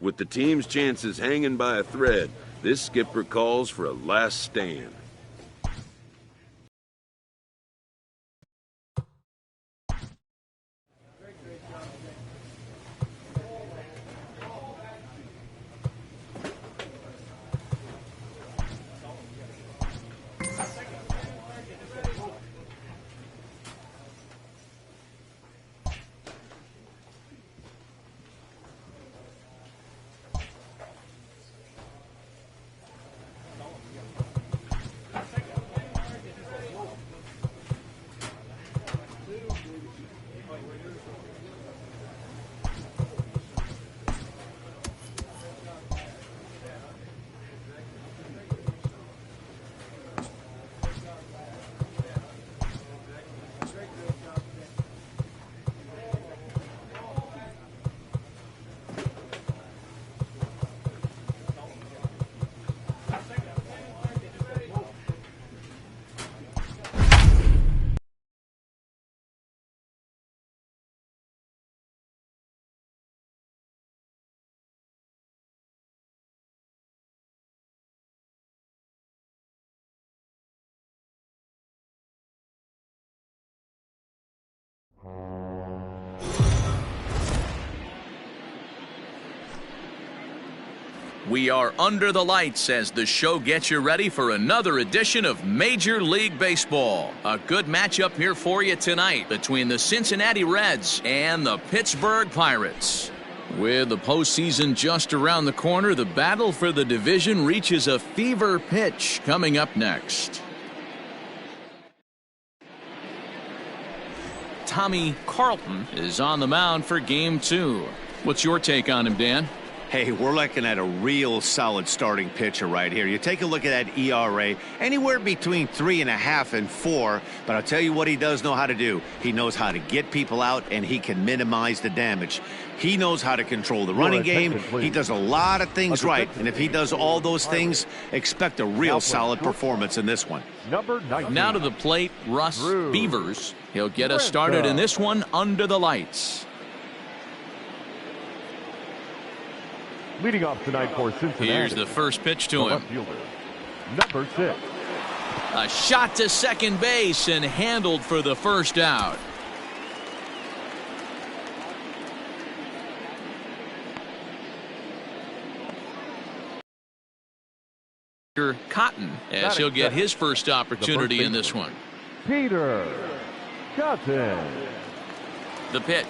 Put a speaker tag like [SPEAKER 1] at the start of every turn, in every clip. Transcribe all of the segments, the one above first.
[SPEAKER 1] With the team's chances hanging by a thread, this skipper calls for a last stand.
[SPEAKER 2] We are under the lights as the show gets you ready for another edition of Major League Baseball. A good matchup here for you tonight between the Cincinnati Reds and the Pittsburgh Pirates. With the postseason just around the corner, the battle for the division reaches a fever pitch coming up next. Tommy Carlton is on the mound for Game 2. What's your take on him, Dan?
[SPEAKER 3] Hey, we're looking at a real solid starting pitcher right here. You take a look at that ERA, anywhere between 3.5 and 4. But I'll tell you what he does know how to do. He knows how to get people out, and he can minimize the damage. He knows how to control the running game. He does a lot of things right. And if he does all those things, expect a real solid performance in this one.
[SPEAKER 2] Now to the plate, Russ Beavers. He'll get us started in this one under the lights.
[SPEAKER 4] Leading off tonight for Cincinnati.
[SPEAKER 2] Here's the first pitch to him.
[SPEAKER 4] Number 6.
[SPEAKER 2] A shot to second base and handled for the first out. Cotton as he'll get his first opportunity in this one.
[SPEAKER 4] Peter Cotton.
[SPEAKER 2] The pitch.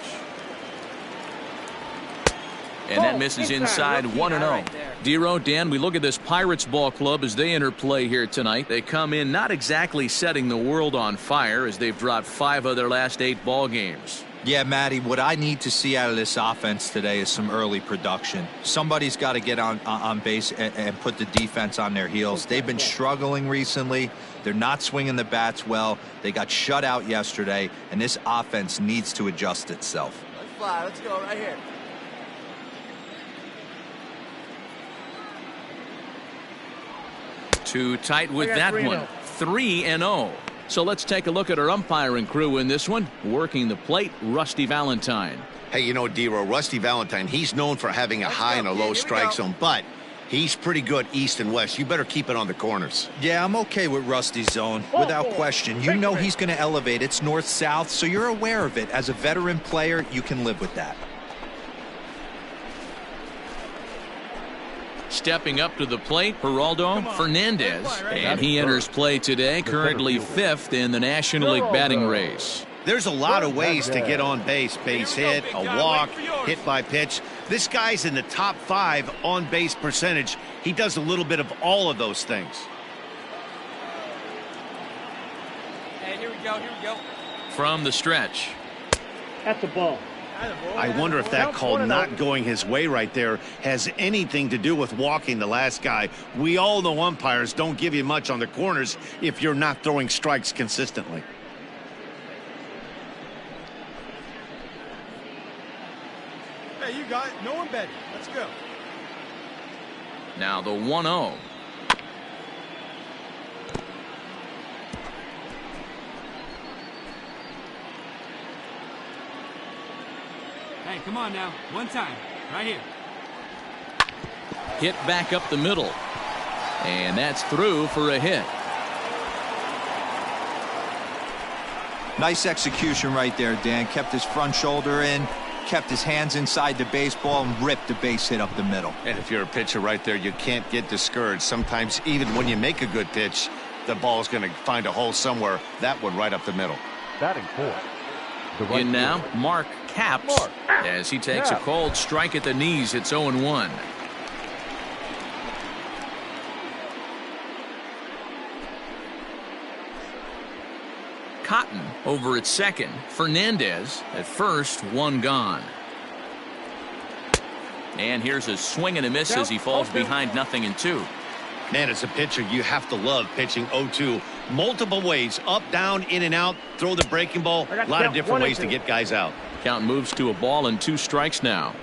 [SPEAKER 2] And that misses inside 1-0. Dero, Dan, we look at this Pirates ball club as they enter play here tonight. They come in not exactly setting the world on fire as they've dropped 5 of their last 8 ball games.
[SPEAKER 5] Yeah, Matty, what I need to see out of this offense today is some early production. Somebody's got to get on base and put the defense on their heels. They've been struggling recently. They're not swinging the bats well. They got shut out yesterday, and this offense needs to adjust itself.
[SPEAKER 6] Let's fly. Let's go right here.
[SPEAKER 2] Too tight with that one. 3-0. So let's take a look at our umpiring crew in this one. Working the plate, Rusty Valentine.
[SPEAKER 3] Hey, you know, Dero, Rusty Valentine, he's known for having a high and a low strike zone, but he's pretty good east and west. You better keep it on the corners.
[SPEAKER 5] Yeah, I'm okay with Rusty's zone, without question. You know he's going to elevate. It's north-south, so you're aware of it. As a veteran player, you can live with that.
[SPEAKER 2] Stepping up to the plate, Geraldo Fernandez, and he enters play today, currently 5th in the National League batting race.
[SPEAKER 3] There's a lot of ways to get on base. Base hit, a walk, hit by pitch. This guy's in the top 5 on base percentage. He does a little bit of all of those things.
[SPEAKER 6] Hey, here we go.
[SPEAKER 2] From the stretch.
[SPEAKER 6] That's a ball.
[SPEAKER 3] I wonder if that call not going his way right there has anything to do with walking the last guy. We all know umpires don't give you much on the corners if you're not throwing strikes consistently.
[SPEAKER 6] Hey, you got it. No one better. Let's go.
[SPEAKER 2] Now the 1-0.
[SPEAKER 7] Hey, come on now. One time. Right here.
[SPEAKER 2] Hit back up the middle. And that's through for a hit.
[SPEAKER 5] Nice execution right there, Dan. Kept his front shoulder in, kept his hands inside the baseball, and ripped the base hit up the middle.
[SPEAKER 3] And if you're a pitcher right there, you can't get discouraged. Sometimes even when you make a good pitch, the ball's going to find a hole somewhere. That one right up the middle.
[SPEAKER 4] Batting fourth. Right
[SPEAKER 2] in now, Mark Capps, as he takes a cold strike at the knees. It's 0-1. Cotton over at second. Fernandez at first, one gone. And here's a swing and a miss as he falls behind 0-2.
[SPEAKER 3] Man, as a pitcher, you have to love pitching 0-2 multiple ways, up, down, in and out, throw the breaking ball. A lot of different ways to get guys out.
[SPEAKER 2] Count moves to a ball and 2 strikes now.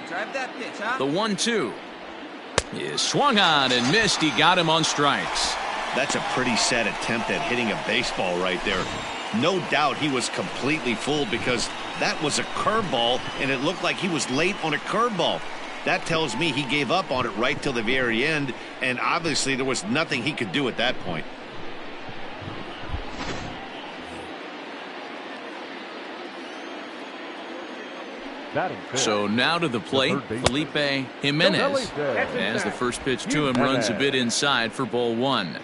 [SPEAKER 7] Drive that pitch, huh?
[SPEAKER 2] The 1-2 is swung on and missed. He got him on strikes.
[SPEAKER 3] That's a pretty sad attempt at hitting a baseball right there. No doubt he was completely fooled because that was a curveball and it looked like he was late on a curveball. That tells me he gave up on it right till the very end, and obviously there was nothing he could do at that point.
[SPEAKER 2] So now to the plate, Felipe Jimenez, as the first pitch to him runs a bit inside for ball 1.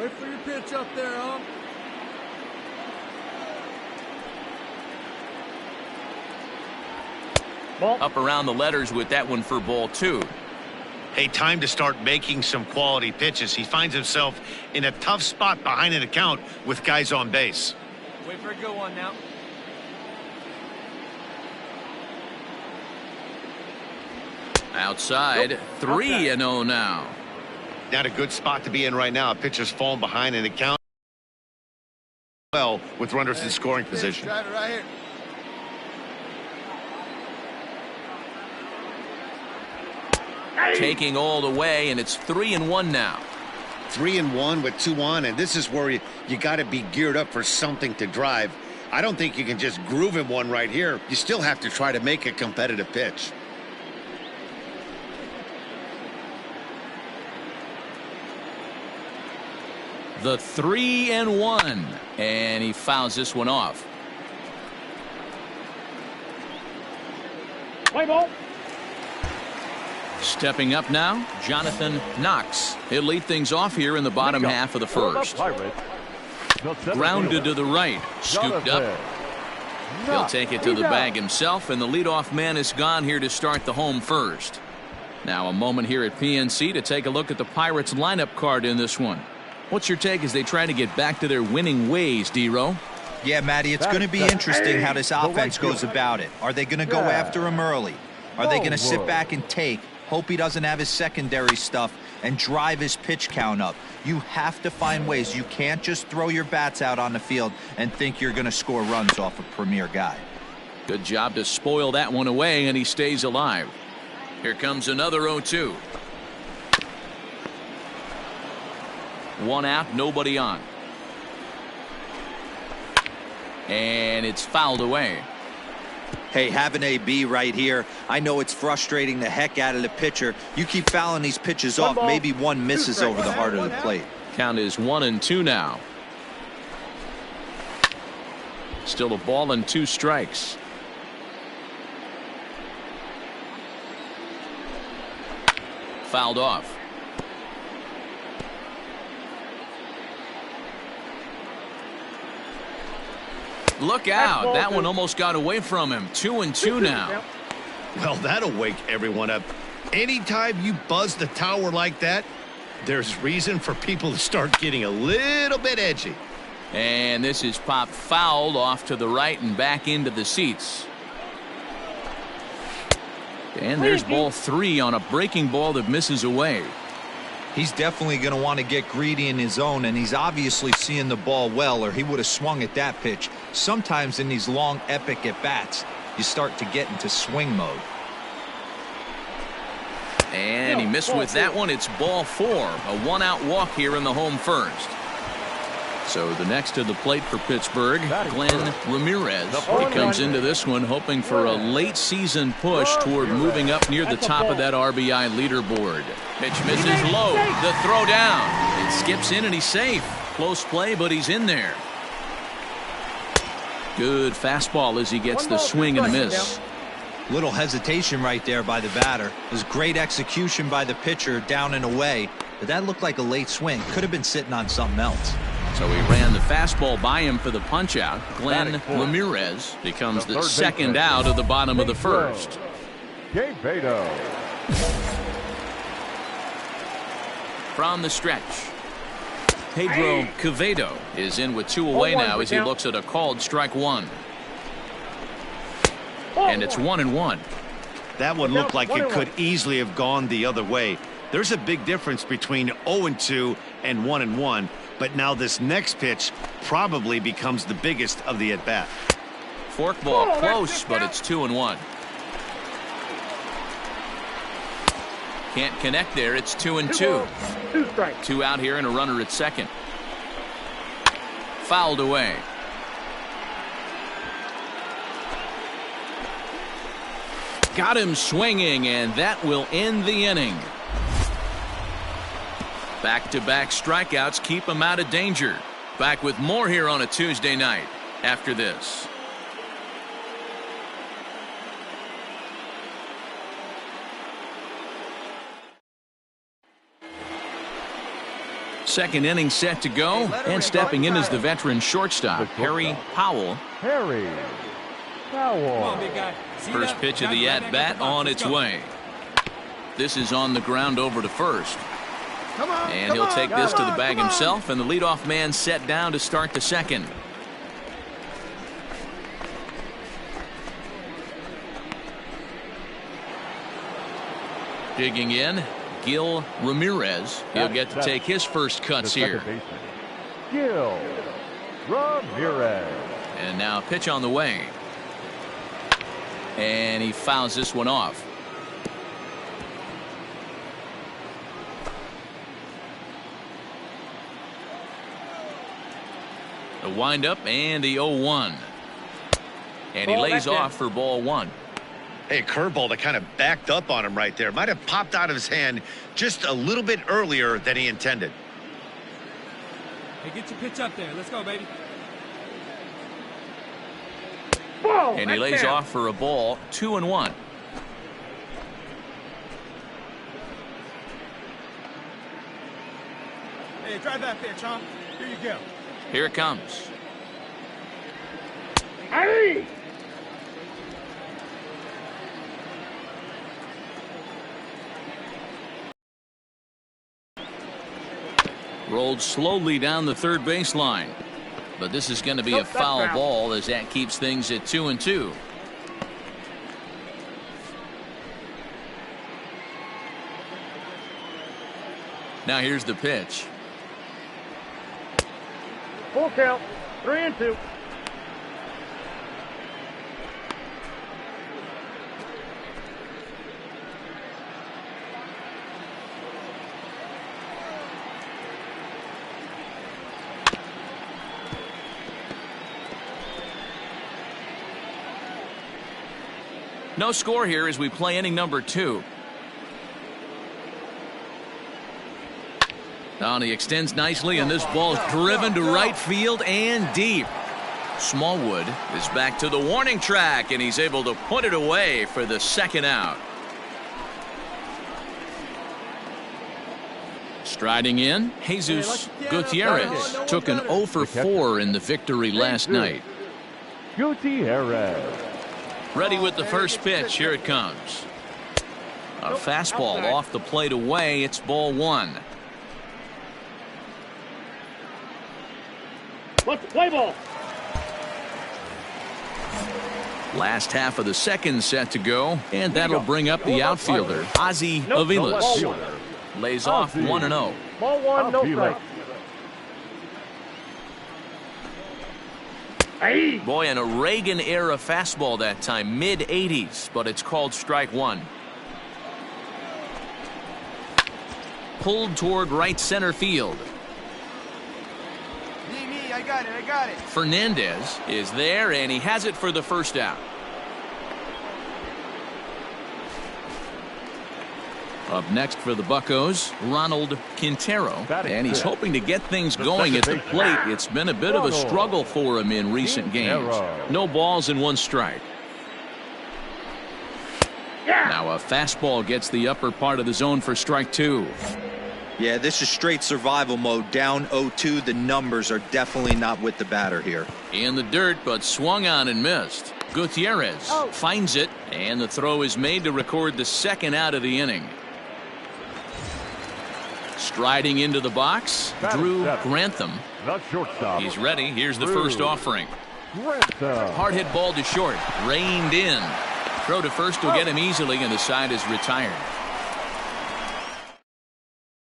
[SPEAKER 6] Wait for your pitch up there, huh?
[SPEAKER 2] Up around the letters with that one for ball 2.
[SPEAKER 3] Hey, time to start making some quality pitches. He finds himself in a tough spot behind an account with guys on base.
[SPEAKER 6] Wait for a good one now.
[SPEAKER 2] Outside, 3-0 now.
[SPEAKER 3] Not a good spot to be in right now. A pitcher's falling behind an account well with runners in scoring position.
[SPEAKER 6] Drive it right here.
[SPEAKER 2] Taking all the way, and it's 3-1 now.
[SPEAKER 3] 3-1 with 2 on, and this is where you got to be geared up for something to drive. I don't think you can just groove him one right here. You still have to try to make a competitive pitch.
[SPEAKER 2] The 3-1, and he fouls this one off.
[SPEAKER 4] Play ball.
[SPEAKER 2] Stepping up now, Jonathan Knox. He'll lead things off here in the bottom half of the first. Grounded to the right, scooped up. He'll take it to the bag himself, and the leadoff man is gone here to start the home first. Now a moment here at PNC to take a look at the Pirates lineup card in this one. What's your take as they try to get back to their winning ways, D-Row?
[SPEAKER 5] Yeah, Matty, it's going to be interesting how this offense goes about it. Are they going to go after him early? Are they going to sit back and take, hope he doesn't have his secondary stuff, and drive his pitch count up? You have to find ways. You can't just throw your bats out on the field and think you're going to score runs off a premier guy.
[SPEAKER 2] Good job to spoil that one away, and he stays alive. Here comes another 0-2. 1 out, nobody on. And it's fouled away.
[SPEAKER 5] Hey, have an AB right here. I know it's frustrating the heck out of the pitcher. You keep fouling these pitches off, maybe one misses over the heart of the plate.
[SPEAKER 2] Count is 1-2 now. Still a ball and 2 strikes. Fouled off. Look out. That one almost got away from him. 2-2 now.
[SPEAKER 3] Well, that'll wake everyone up. Anytime you buzz the tower like that, there's reason for people to start getting a little bit edgy.
[SPEAKER 2] And this is popped fouled off to the right and back into the seats. And there's ball 3 on a breaking ball that misses away.
[SPEAKER 5] He's definitely going to want to get greedy in his zone, and he's obviously seeing the ball well, or he would have swung at that pitch. Sometimes in these long, epic at-bats, you start to get into swing mode.
[SPEAKER 2] And he missed with that one. It's ball 4. A 1-out walk here in the home first. So the next to the plate for Pittsburgh, Glenn Ramirez. He comes into this one hoping for a late season push toward moving up near the top of that RBI leaderboard. Pitch misses low. The throw down. It skips in and he's safe. Close play, but he's in there. Good fastball as he gets the swing and a miss.
[SPEAKER 5] Little hesitation right there by the batter. It was great execution by the pitcher down and away, but that looked like a late swing. Could have been sitting on something else.
[SPEAKER 2] So he ran the fastball by him for the punch-out. Glenn Ramirez becomes the second out of the bottom of the first.
[SPEAKER 4] Guerrero.
[SPEAKER 2] From the stretch, Pedro Quevedo is in with 2 away now as he looks at a called strike one. And it's 1-1.
[SPEAKER 3] That one looked like it could easily have gone the other way. There's a big difference between 0-2 and 1-1. But now this next pitch probably becomes the biggest of the at-bat.
[SPEAKER 2] Forkball close, but it's 2-1. Can't connect there. It's 2-2. 2 out here and a runner at second. Fouled away. Got him swinging, and that will end the inning. Back-to-back strikeouts keep him out of danger. Back with more here on a Tuesday night after this. Second inning set to go, and stepping in is the veteran shortstop, Harry Powell.
[SPEAKER 4] Harry Powell.
[SPEAKER 2] First pitch of the at-bat on its way. This is on the ground over to first. And he'll take this to the bag himself, and the leadoff man set down to start the second. Digging in, Gil Ramirez. He'll get to take his first cuts here.
[SPEAKER 4] Gil Ramirez.
[SPEAKER 2] And now a pitch on the way. And he fouls this one off. The windup and the 0-1. And he lays off for ball one.
[SPEAKER 3] Hey, curveball that kind of backed up on him right there. Might have popped out of his hand just a little bit earlier than he intended.
[SPEAKER 6] Hey, get your pitch up there. Let's go, baby.
[SPEAKER 2] And he lays off for a ball, 2-1.
[SPEAKER 6] Hey, drive that pitch, huh? Here you go.
[SPEAKER 2] Here it comes.
[SPEAKER 6] Hey!
[SPEAKER 2] Rolled slowly down the third baseline. But this is going to be a foul ball as that keeps things at 2-2. Now here's the pitch.
[SPEAKER 4] Full count. 3-2.
[SPEAKER 2] No score here as we play inning number 2. Now he extends nicely, and this ball is driven to right field and deep. Smallwood is back to the warning track, and he's able to put it away for the second out. Striding in, Jesus Gutierrez took an 0 for 4 in the victory last night.
[SPEAKER 4] Gutierrez.
[SPEAKER 2] Ready with the first pitch. Here it comes. A fastball off the plate away. It's ball one.
[SPEAKER 8] Let's play ball.
[SPEAKER 2] Last half of the second set to go, and that'll bring up the outfielder, Ozzie Aviles. Lays off 1-0.
[SPEAKER 4] Ball one, no strike.
[SPEAKER 2] Boy, an Reagan-era fastball that time, mid-80s, but it's called strike one. Pulled toward right center field.
[SPEAKER 7] I got it.
[SPEAKER 2] Fernandez is there, and he has it for the first out. Up next for the Buccos, Ronald Quintero, and he's hoping to get things going at the plate. It's been a bit of a struggle for him in recent games. No balls and one strike. Now a fastball gets the upper part of the zone for strike two.
[SPEAKER 5] Yeah, this is straight survival mode. Down 0-2. The numbers are definitely not with the batter here.
[SPEAKER 2] In the dirt, but swung on and missed. Gutierrez finds it, and the throw is made to record the second out of the inning. Striding into the box, Drew Grantham. He's ready. Here's the first offering. Hard hit ball to short. Reined in. Throw to first will get him easily, and the side is retired.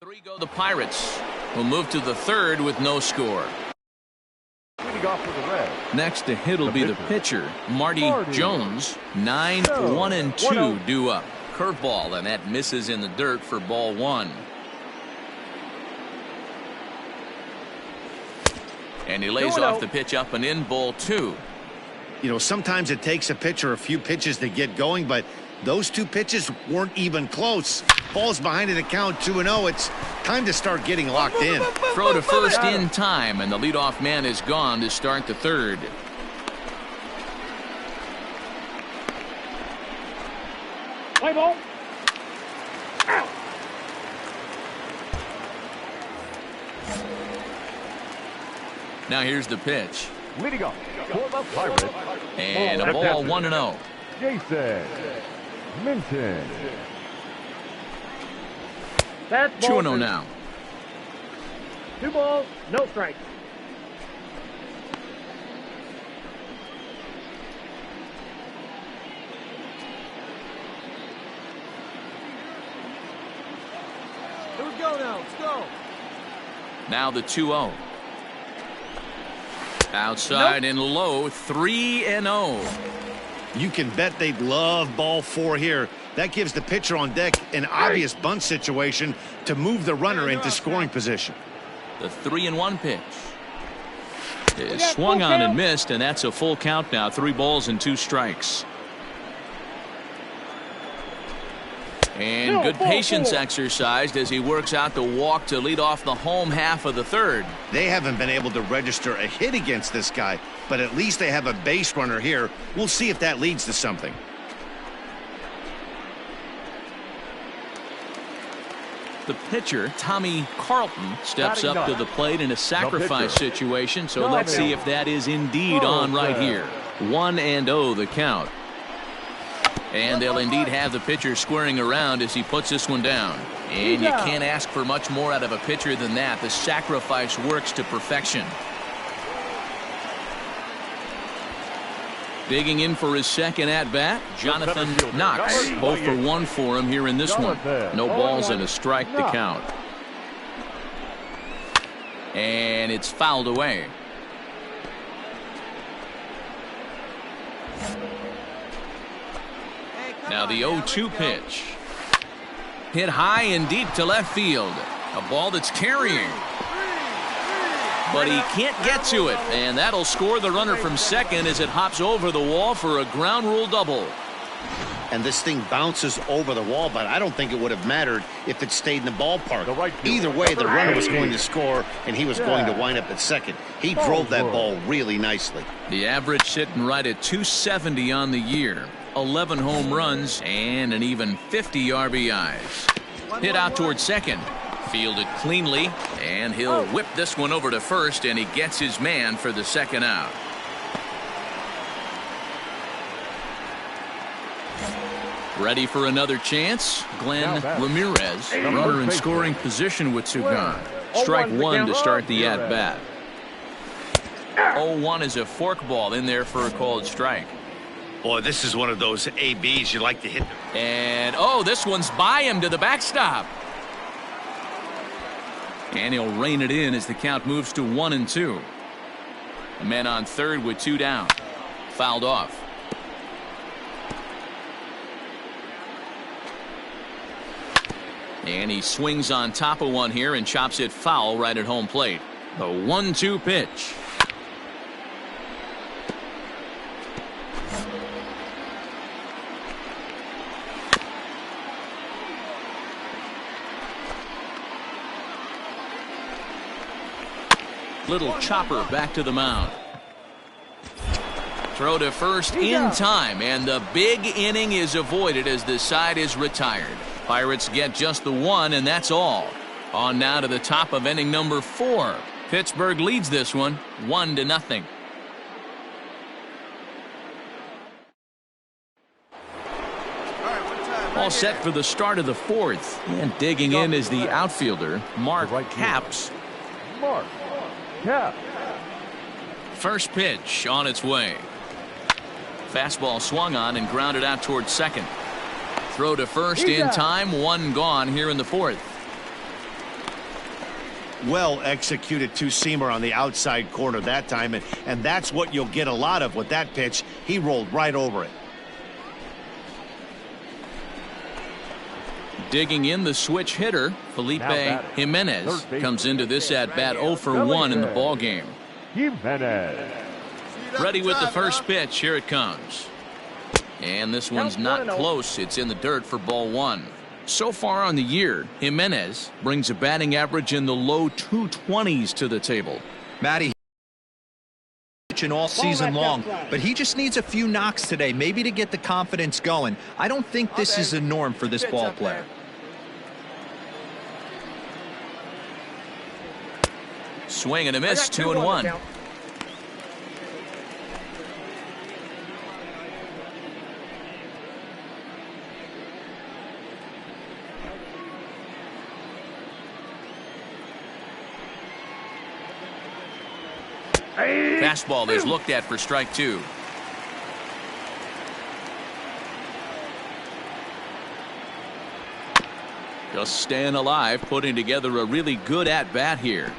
[SPEAKER 2] 3 go the Pirates, who move to the third with no score. Next to hit will be the pitcher, Marty Jones. 9-1-2 due up. Curveball, and that misses in the dirt for ball one. And he lays off the pitch up and in, ball two.
[SPEAKER 3] You know, sometimes it takes a pitcher a few pitches to get going, but those 2 pitches weren't even close. Ball's behind in the count 2-0. It's time to start getting locked in.
[SPEAKER 2] Throw to first in time, and the leadoff man is gone to start the third.
[SPEAKER 4] Play ball.
[SPEAKER 2] Now here's the pitch.
[SPEAKER 4] Leading off for the Pirates.
[SPEAKER 2] And a ball 1-0.
[SPEAKER 4] Jason Minton.
[SPEAKER 2] 2-0 now.
[SPEAKER 8] 2 balls, no strikes.
[SPEAKER 7] Here we go now. Let's go.
[SPEAKER 2] Now the 2-0. Outside and low, 3-0.
[SPEAKER 3] You can bet they'd love ball 4 here. That gives the pitcher on deck an obvious bunt situation to move the runner into scoring position.
[SPEAKER 2] The 3-1 pitch is swung on and missed, and that's a full count now. 3 balls and 2 strikes. And good patience exercised as he works out the walk to lead off the home half of the third.
[SPEAKER 3] They haven't been able to register a hit against this guy, but at least they have a base runner here. We'll see if that leads to something.
[SPEAKER 2] The pitcher, Tommy Carlton, steps up to the plate in a sacrifice situation, so let's see if that is indeed on right here. 1-0 the count. And they'll indeed have the pitcher squaring around as he puts this one down. And you can't ask for much more out of a pitcher than that. The sacrifice works to perfection. Digging in for his second at-bat, Jonathan Knox. 0 for 1 for him here in this one. No balls and a strike to count. And it's fouled away. Now the 0-2 pitch. Hit high and deep to left field. A ball that's carrying. But he can't get to it, and that'll score the runner from second as it hops over the wall for a ground rule double.
[SPEAKER 3] And this thing bounces over the wall, but I don't think it would have mattered if it stayed in the ballpark. Either way, the runner was going to score, and he was going to wind up at second. He drove that ball really nicely.
[SPEAKER 2] The average sitting right at 270 on the year. 11 home runs and an even 50 RBIs. Hit out towards second. Fielded cleanly, and he'll whip this one over to first, and he gets his man for the second out. Ready for another chance? Glenn Ramirez, runner in scoring position with 2 gone. Strike 1 to start the at-bat. 0-1 is a forkball in there for a called strike.
[SPEAKER 3] Boy, this is one of those ABs you like to hit.
[SPEAKER 2] And, this one's by him to the backstop. And he'll rein it in as the count moves to 1-2. A man on third with 2 down. Fouled off. And he swings on top of one here and chops it foul right at home plate. The 1-2 pitch. Little chopper back to the mound. Throw to first in time, and the big inning is avoided as the side is retired. Pirates get just the one, and that's all. On now to the top of inning number 4. Pittsburgh leads this one 1-0. All set for the start of the 4th. And digging in is the outfielder, Mark Capps.
[SPEAKER 4] Mark Capps.
[SPEAKER 2] First pitch on its way. Fastball swung on and grounded out towards second. Throw to first in time. One gone here in the 4th.
[SPEAKER 3] Well executed two-seamer on the outside corner that time, and that's what you'll get a lot of with that pitch. He rolled right over it.
[SPEAKER 2] Digging in the switch hitter, Felipe Jimenez comes into this at-bat 0 for 1 in the ballgame.
[SPEAKER 4] Jimenez.
[SPEAKER 2] Ready with the first pitch. Here it comes. And this one's not close. It's in the dirt for ball 1. So far on the year, Jimenez brings a batting average in the low 220s to the table.
[SPEAKER 5] Matty, pitching all season long, but he just needs a few knocks today, maybe to get the confidence going. I don't think this is a norm for this ball player.
[SPEAKER 2] Swing and a miss, 2-1. Fastball is looked at for strike 2. Just staying alive, putting together a really good at-bat here.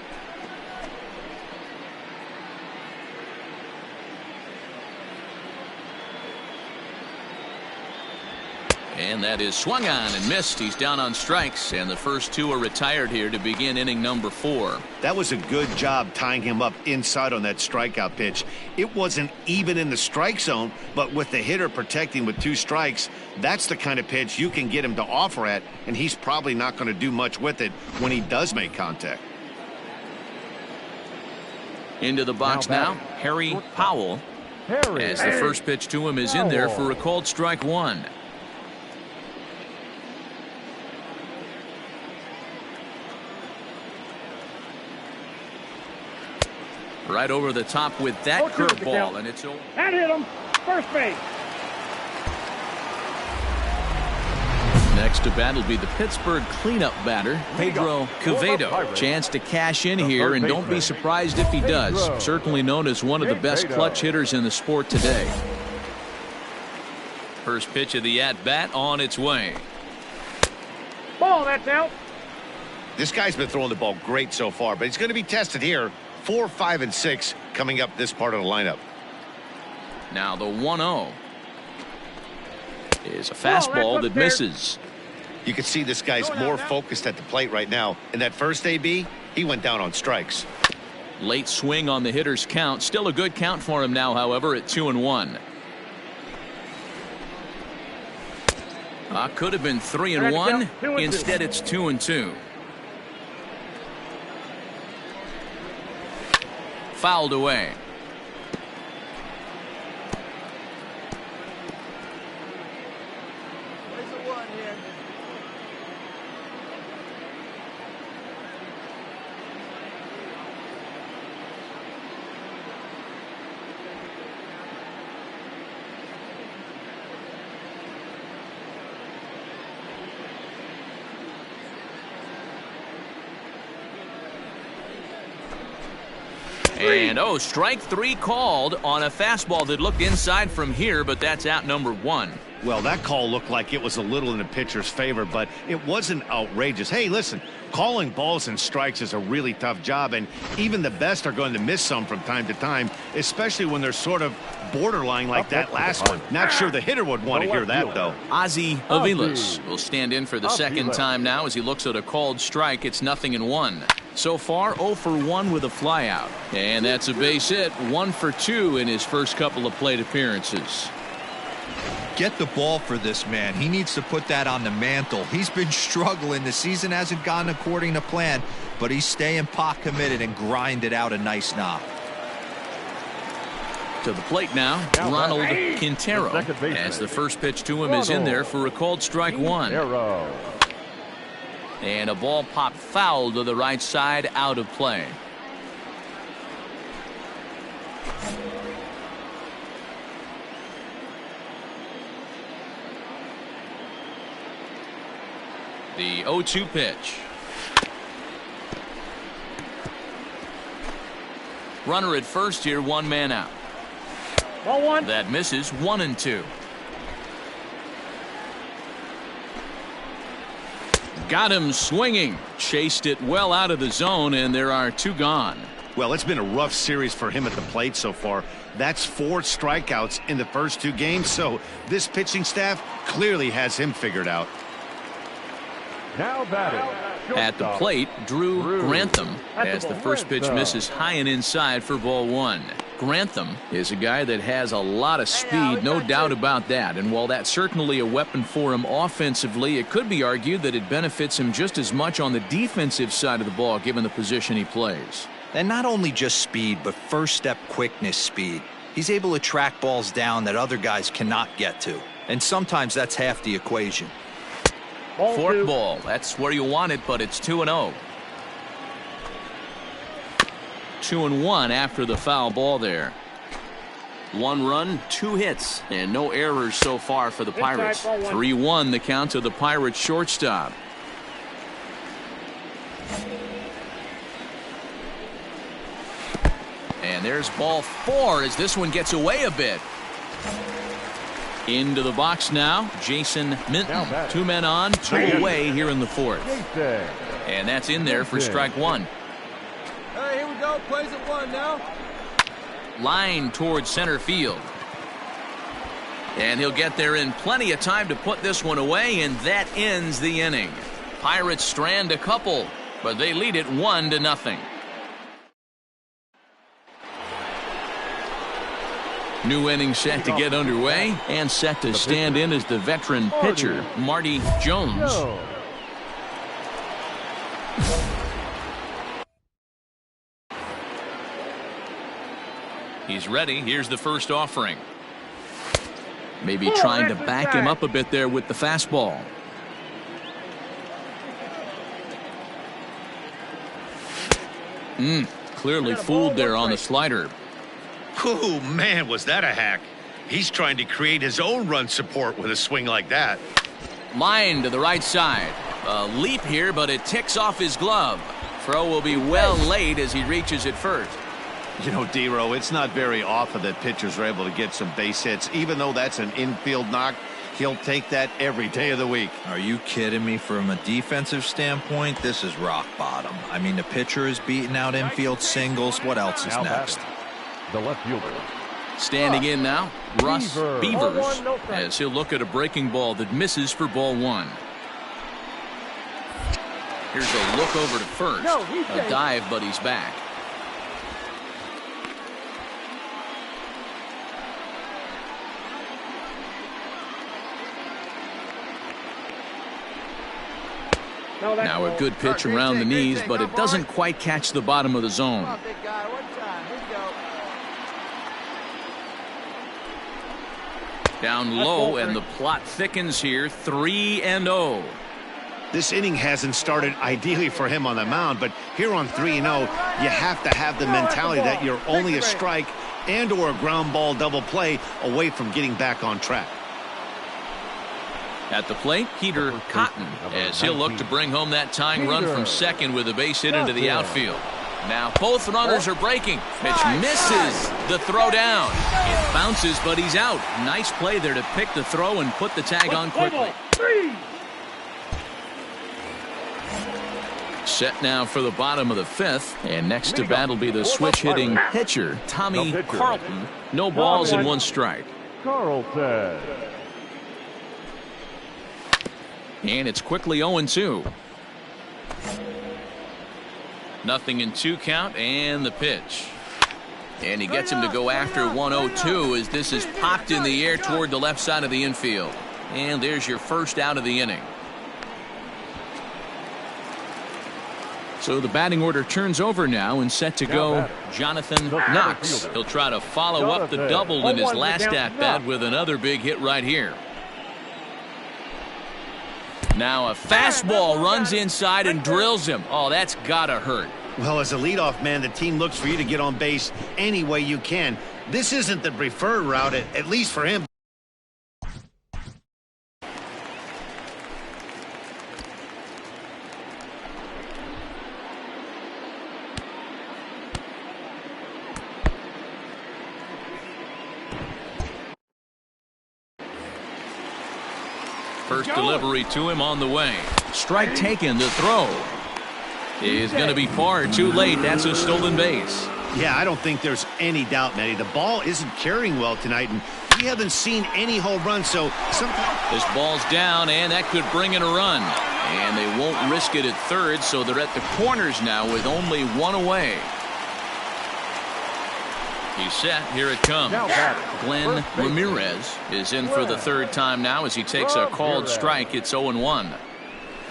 [SPEAKER 2] And that is swung on and missed. He's down on strikes, and the first 2 are retired here to begin inning number 4.
[SPEAKER 3] That was a good job tying him up inside on that strikeout pitch. It wasn't even in the strike zone, but with the hitter protecting with 2 strikes, that's the kind of pitch you can get him to offer at, and he's probably not going to do much with it when he does make contact.
[SPEAKER 2] Into the box now, Harry Powell. As the first pitch to him is in there for a called strike 1. Right over the top with that curveball, and it's over.
[SPEAKER 8] That hit him. First base.
[SPEAKER 2] Next to bat will be the Pittsburgh cleanup batter, Pedro Quevedo. Chance to cash in here, and don't be surprised if he does. Certainly known as one of the best clutch hitters in the sport today. First pitch of the at-bat on its way.
[SPEAKER 8] Ball, that's out.
[SPEAKER 3] This guy's been throwing the ball great so far, but he's going to be tested here. 4, 5, and 6 coming up this part of the lineup.
[SPEAKER 2] Now the 1-0 is a fastball that misses.
[SPEAKER 3] You can see this guy's more focused at the plate right now. In that first AB, he went down on strikes.
[SPEAKER 2] Late swing on the hitter's count. Still a good count for him now, however, at 2-1. Could have been 3-1. Instead, it's 2-2. Fouled away. And strike 3 called on a fastball that looked inside from here, but that's out number 1.
[SPEAKER 3] Well, that call looked like it was a little in the pitcher's favor, but it wasn't outrageous. Hey, listen, calling balls and strikes is a really tough job, and even the best are going to miss some from time to time, especially when they're sort of borderline like that last one. Not sure the hitter would want to hear that, though.
[SPEAKER 2] Ozzie Aviles will stand in for the second time now as he looks at a called strike. It's 0-1. So far, 0 for 1 with a flyout. And that's a base hit, 1 for 2 in his first couple of plate appearances.
[SPEAKER 5] Get the ball for this man. He needs to put that on the mantle. He's been struggling. The season hasn't gone according to plan, but he's staying pot committed and grinded out a nice knock.
[SPEAKER 2] To the plate now, Ronald Quintero, as the first pitch to him is in there for a called strike one. And a ball popped foul to the right side, out of play. The 0-2 pitch. Runner at first here, one man out.
[SPEAKER 8] Ball one.
[SPEAKER 2] That misses, 1-2. Got him swinging. Chased it well out of the zone, and there are two gone.
[SPEAKER 3] Well, it's been a rough series for him at the plate so far. That's 4 strikeouts in the first 2 games, so this pitching staff clearly has him figured out.
[SPEAKER 4] Now batting.
[SPEAKER 2] At the plate, Drew Grantham, as the first pitch misses high and inside for ball one. Grantham is a guy that has a lot of speed, no doubt about that. And while that's certainly a weapon for him offensively, it could be argued that it benefits him just as much on the defensive side of the ball, given the position he plays.
[SPEAKER 5] And not only just speed, but first step quickness speed. He's able to track balls down that other guys cannot get to. And sometimes that's half the equation.
[SPEAKER 2] Forkball, that's where you want it, but it's 2-0. 2-1 after the foul ball there. 1 run, 2 hits, and no errors so far for the Pirates. 3-1 the count to the Pirates shortstop. And there's ball 4 as this one gets away a bit. Into the box now, Jason Minton. 2 men on, 2 away here in the 4th. And that's in there for strike 1.
[SPEAKER 7] Hey, here we go. Plays at 1 now.
[SPEAKER 2] Line towards center field. And he'll get there in plenty of time to put this one away, and that ends the inning. Pirates strand a couple, but they lead it 1-0. New inning set to get underway, and set to stand in as the veteran pitcher, Marty Jones. He's ready. Here's the first offering. Maybe trying to back him up a bit there with the fastball. Clearly fooled there on the slider.
[SPEAKER 3] Oh, man, was that a hack. He's trying to create his own run support with a swing like that.
[SPEAKER 2] Line to the right side. A leap here, but it ticks off his glove. Throw will be well laid as he reaches it first.
[SPEAKER 3] You know, D-Row, it's not very often that pitchers are able to get some base hits. Even though that's an infield knock, he'll take that every day of the week.
[SPEAKER 5] Are you kidding me? From a defensive standpoint, this is rock bottom. I mean, the pitcher is beating out infield singles. What else is next?
[SPEAKER 4] The left fielder.
[SPEAKER 2] Standing in now, Russ Beavers, as he'll look at a breaking ball that misses for ball 1. Here's a look over to first. A dive, but he's back. Now a good pitch around the knees, but it doesn't quite catch the bottom of the zone. Down low, and the plot thickens here. 3-0.
[SPEAKER 3] This inning hasn't started ideally for him on the mound, but here on 3-0, you have to have the mentality that you're only a strike and or a ground ball double play away from getting back on track.
[SPEAKER 2] At the plate, Peter Cotton, as he'll look to bring home that tying run from second with a base hit into the outfield. Now both runners are breaking. Pitch misses the throw down. It bounces, but he's out. Nice play there to pick the throw and put the tag on quickly. Set now for the bottom of the 5th, and next to bat will be the switch-hitting pitcher, Tommy Carlton. No balls and 1 strike.
[SPEAKER 4] Carlton.
[SPEAKER 2] And it's quickly 0-2. Nothing in 2 count, and the pitch. And he gets him to go after 1-0-2 as this is popped in the air toward the left side of the infield. And there's your first out of the inning. So the batting order turns over now and set to go Jonathan Knox. He'll try to follow up the double in his last at-bat with another big hit right here. Now a fastball runs inside and drills him. Oh, that's gotta hurt.
[SPEAKER 3] Well, as a leadoff man, the team looks for you to get on base any way you can. This isn't the preferred route, at least for him.
[SPEAKER 2] First delivery to him on the way. Strike taken. The throw is going to be far too late. That's a stolen base.
[SPEAKER 3] Yeah, I don't think there's any doubt, Matty. The ball isn't carrying well tonight, and we haven't seen any home runs, so sometimes...
[SPEAKER 2] This ball's down, and that could bring in a run. And they won't risk it at third, so they're at the corners now with only one away. He's set. Here it comes. Glenn Ramirez is in for the third time now as he takes a called strike. It's 0-1.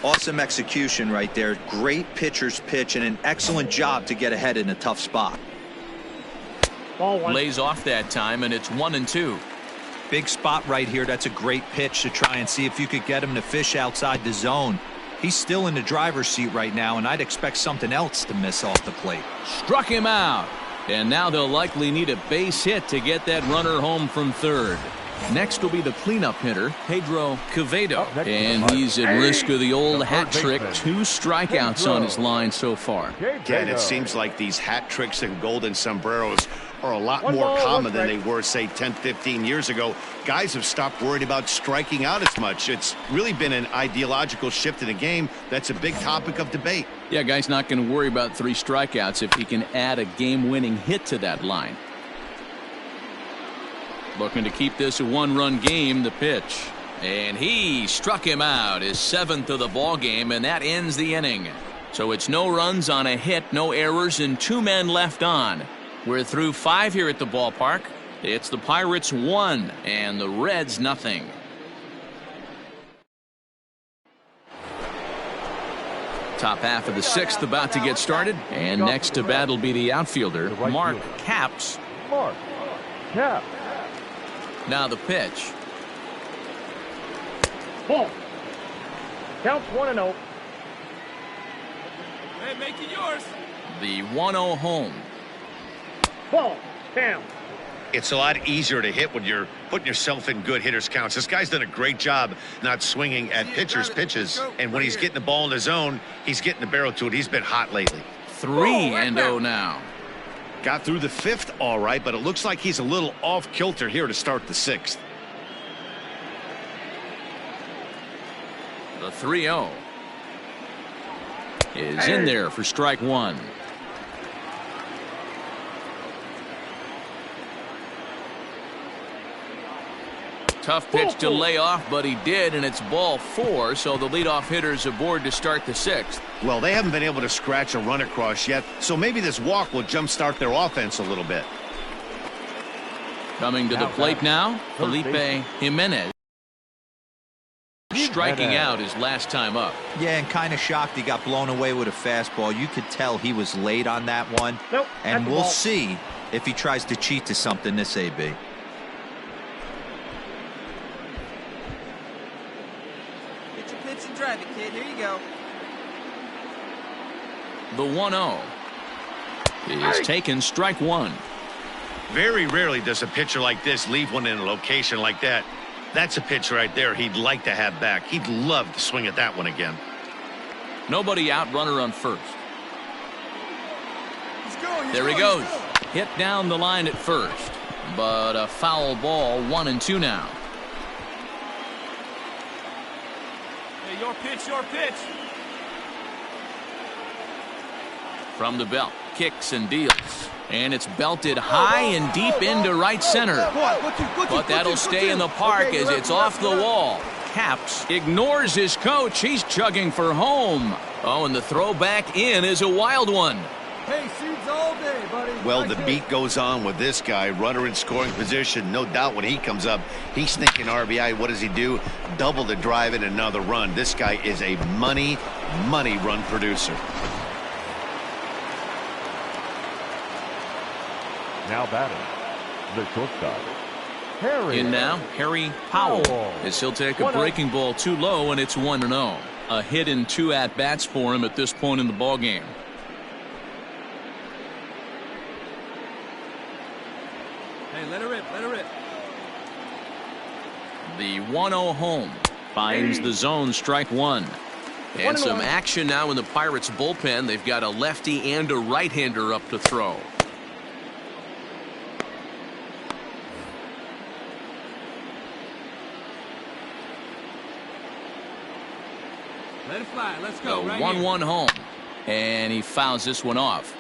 [SPEAKER 5] Awesome execution right there. Great pitcher's pitch and an excellent job to get ahead in a tough spot.
[SPEAKER 2] Lays off that time, and it's 1-2.
[SPEAKER 5] Big spot right here. That's a great pitch to try and see if you could get him to fish outside the zone. He's still in the driver's seat right now, and I'd expect something else to miss off the plate.
[SPEAKER 2] Struck him out. And now they'll likely need a base hit to get that runner home from third. Next will be the cleanup hitter, Pedro Quevedo. And he's at risk of the old hat trick. 2 strikeouts on his line so far.
[SPEAKER 3] Yeah, and it seems like these hat tricks and golden sombreros are a lot more common than they were, say, 10, 15 years ago. Guys have stopped worried about striking out as much. It's really been an ideological shift in the game. That's a big topic of debate.
[SPEAKER 2] Yeah, guy's not going to worry about 3 strikeouts if he can add a game-winning hit to that line. Looking to keep this a 1-run game, the pitch. And he struck him out, his 7th of the ball game, and that ends the inning. So it's no runs on a hit, no errors, and 2 men left on. We're through 5 here at the ballpark. It's the Pirates 1 and the Reds nothing. Top half of the 6th about to get started, and next to bat will be the outfielder, Mark Capps. Now the pitch.
[SPEAKER 8] Ball. Counts 1-0.
[SPEAKER 6] Hey, make it yours.
[SPEAKER 2] The 1-0 home.
[SPEAKER 8] Ball. Down.
[SPEAKER 3] It's a lot easier to hit when you're putting yourself in good hitters' counts. This guy's done a great job not swinging at pitchers' pitches. And when he's getting the ball in the zone, he's getting the barrel to it. He's been hot lately.
[SPEAKER 2] 3-0 now.
[SPEAKER 3] Got through the 5th all right, but it looks like he's a little off kilter here to start the 6th.
[SPEAKER 2] The 3-0 is in there for strike 1. Tough pitch to lay off, but he did, and it's ball 4, so the leadoff hitter's aboard to start the 6th.
[SPEAKER 3] Well, they haven't been able to scratch a run across yet, so maybe this walk will jumpstart their offense a little bit.
[SPEAKER 2] Coming to the plate now, Felipe Jimenez. Striking out his last time up.
[SPEAKER 5] Yeah, and kind of shocked he got blown away with a fastball. You could tell he was late on that one.
[SPEAKER 8] Nope,
[SPEAKER 5] and we'll see if he tries to cheat to something this AB.
[SPEAKER 9] And drive it, kid. Here you go.
[SPEAKER 2] The 1-0 is taken, strike 1.
[SPEAKER 3] Very rarely does a pitcher like this leave one in a location like that. That's a pitch right there he'd like to have back. He'd love to swing at that one again.
[SPEAKER 2] Nobody out, runner on first. There he goes. Hit down the line at first, but a foul ball, 1-2 now.
[SPEAKER 6] Your pitch, your pitch.
[SPEAKER 2] From the belt, kicks and deals. And it's belted high and deep into right center. But that'll stay in the park as it's off the wall. Capps ignores his coach. He's chugging for home. Oh, and the throw back in is a wild one.
[SPEAKER 7] Hey, seeds all day, buddy.
[SPEAKER 3] Well,
[SPEAKER 7] Nice
[SPEAKER 3] the
[SPEAKER 7] hit.
[SPEAKER 3] beat goes on with this guy, runner in scoring position. No doubt when he comes up, he's thinking RBI. What does he do? Double the drive and another run. This guy is a money run producer.
[SPEAKER 4] Now batting, the shortstop, Harry.
[SPEAKER 2] In now, Harry Powell, as he'll take a breaking ball too low, and it's 1-0. A hit in 2 at-bats for him at this point in the ballgame.
[SPEAKER 7] Hey, let her rip, let her rip.
[SPEAKER 2] The 1-0 home finds the zone, strike one. And some action now in the Pirates bullpen. They've got a lefty and a right-hander up to throw.
[SPEAKER 7] Let it fly. Let's go.
[SPEAKER 2] The
[SPEAKER 7] right
[SPEAKER 2] 1-1
[SPEAKER 7] here.
[SPEAKER 2] home. And he fouls this one off.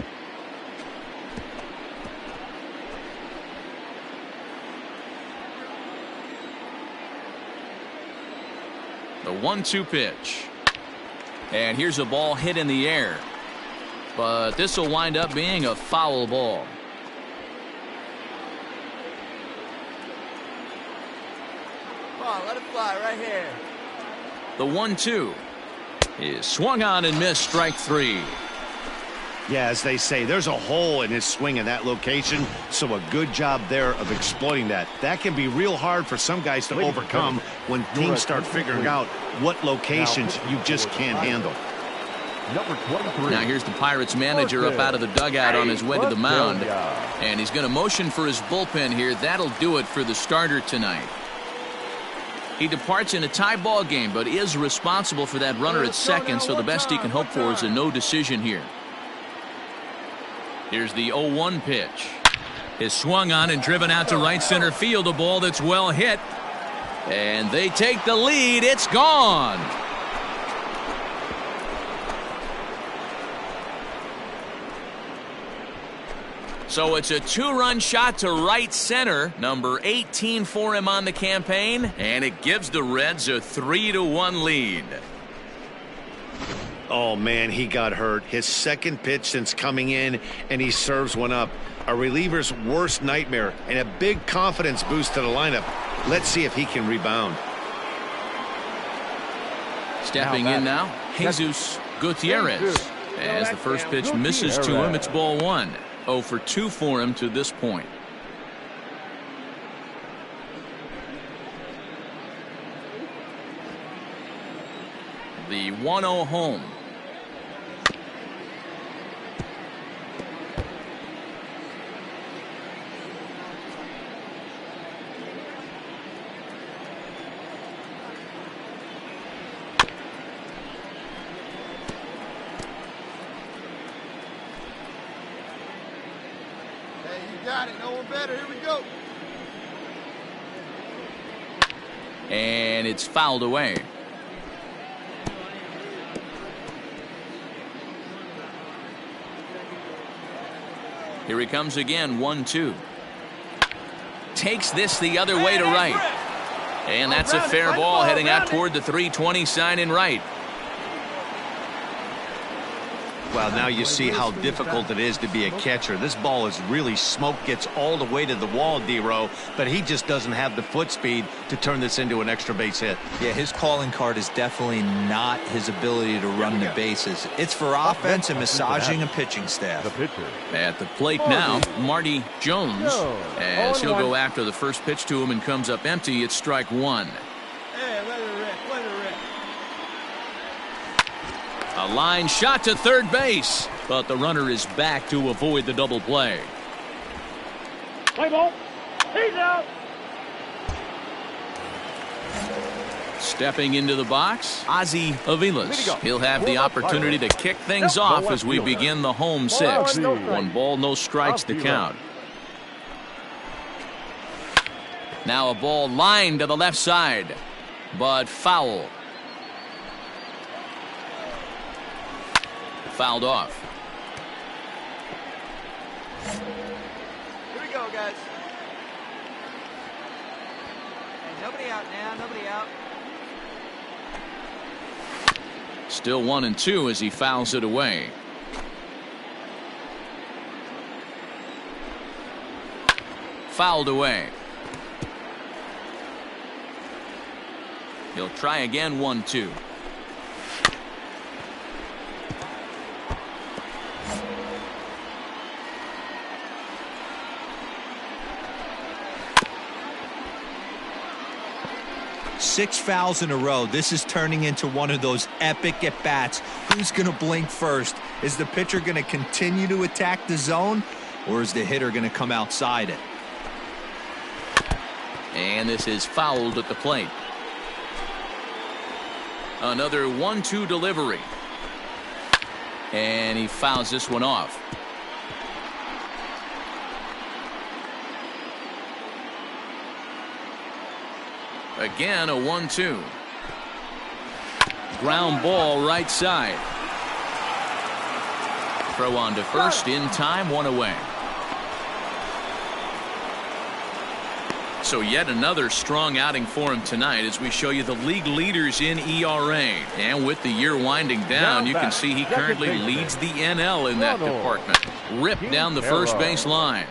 [SPEAKER 2] The 1-2 pitch. And here's a ball hit in the air. But this will wind up being a foul ball.
[SPEAKER 9] Come on, let it fly right here.
[SPEAKER 2] The 1-2 is swung on and missed, strike three.
[SPEAKER 3] Yeah, as they say, there's a hole in his swing in that location, so a good job there of exploiting that. That can be real hard for some guys to overcome when teams start figuring out what locations you just can't handle.
[SPEAKER 4] Number 23.
[SPEAKER 2] Now here's the Pirates manager up out of the dugout on his way to the mound. And he's going to motion for his bullpen here. That'll do it for the starter tonight. He departs in a tie ball game, but is responsible for that runner at second, so the best he can hope for is a no decision here. Here's the 0-1 pitch. Is swung on and driven out to right center field. A ball that's well hit. And they take the lead. It's gone. So it's a 2-run shot to right center. Number 18 for him on the campaign. And it gives the Reds a 3-1 lead.
[SPEAKER 3] Oh, man, he got hurt. His second pitch since coming in, and he serves one up. A reliever's worst nightmare and a big confidence boost to the lineup. Let's see if he can rebound.
[SPEAKER 2] Stepping in now, Jesus Gutierrez. As the first pitch misses to him, it's ball one. 0 for 2 for him to this point. The 1-0 home.
[SPEAKER 7] Got it. No one better. Here we go.
[SPEAKER 2] And it's fouled away. Here he comes again, 1-2. Takes this the other way to right. And that's a fair ball heading out toward the 320 sign in right.
[SPEAKER 3] Well, now you see how difficult it is to be a catcher. This ball is really smoke, gets all the way to the wall, D-Row, but he just doesn't have the foot speed to turn this into an extra base hit.
[SPEAKER 5] Yeah, his calling card is definitely not his ability to run the bases. It's for offense and massaging a pitching staff.
[SPEAKER 4] The pitcher.
[SPEAKER 2] At the plate now, Marty Jones, as he'll go after the first pitch to him and comes up empty. It's strike one.
[SPEAKER 7] Hey, let it rip. Let it rip.
[SPEAKER 2] A line shot to third base, but the runner is back to avoid the double play.
[SPEAKER 8] Play ball. He's out.
[SPEAKER 2] Stepping into the box, Ozzie Aviles. He'll have the opportunity to kick things off as we begin the home sixth. 1 ball, no strikes to count. Now a ball lined to the left side, but foul. Fouled off.
[SPEAKER 9] Here we go, guys. Hey, nobody out now. Nobody out.
[SPEAKER 2] Still 1-2 as he fouls it away. fouled away. He'll try again, 1-2.
[SPEAKER 5] Six fouls in a row. This is turning into one of those epic at-bats. Who's going to blink first? Is the pitcher going to continue to attack the zone, or is the hitter going to come outside it?
[SPEAKER 2] And this is fouled at the plate. Another 1-2 delivery. And he fouls this one off. Again, a 1-2. Ground ball right side. Throw on to first in time, 1 away. So yet another strong outing for him tonight as we show you the league leaders in ERA. And with the year winding down, you can see he currently leads the NL in that department. Ripped down the first base line.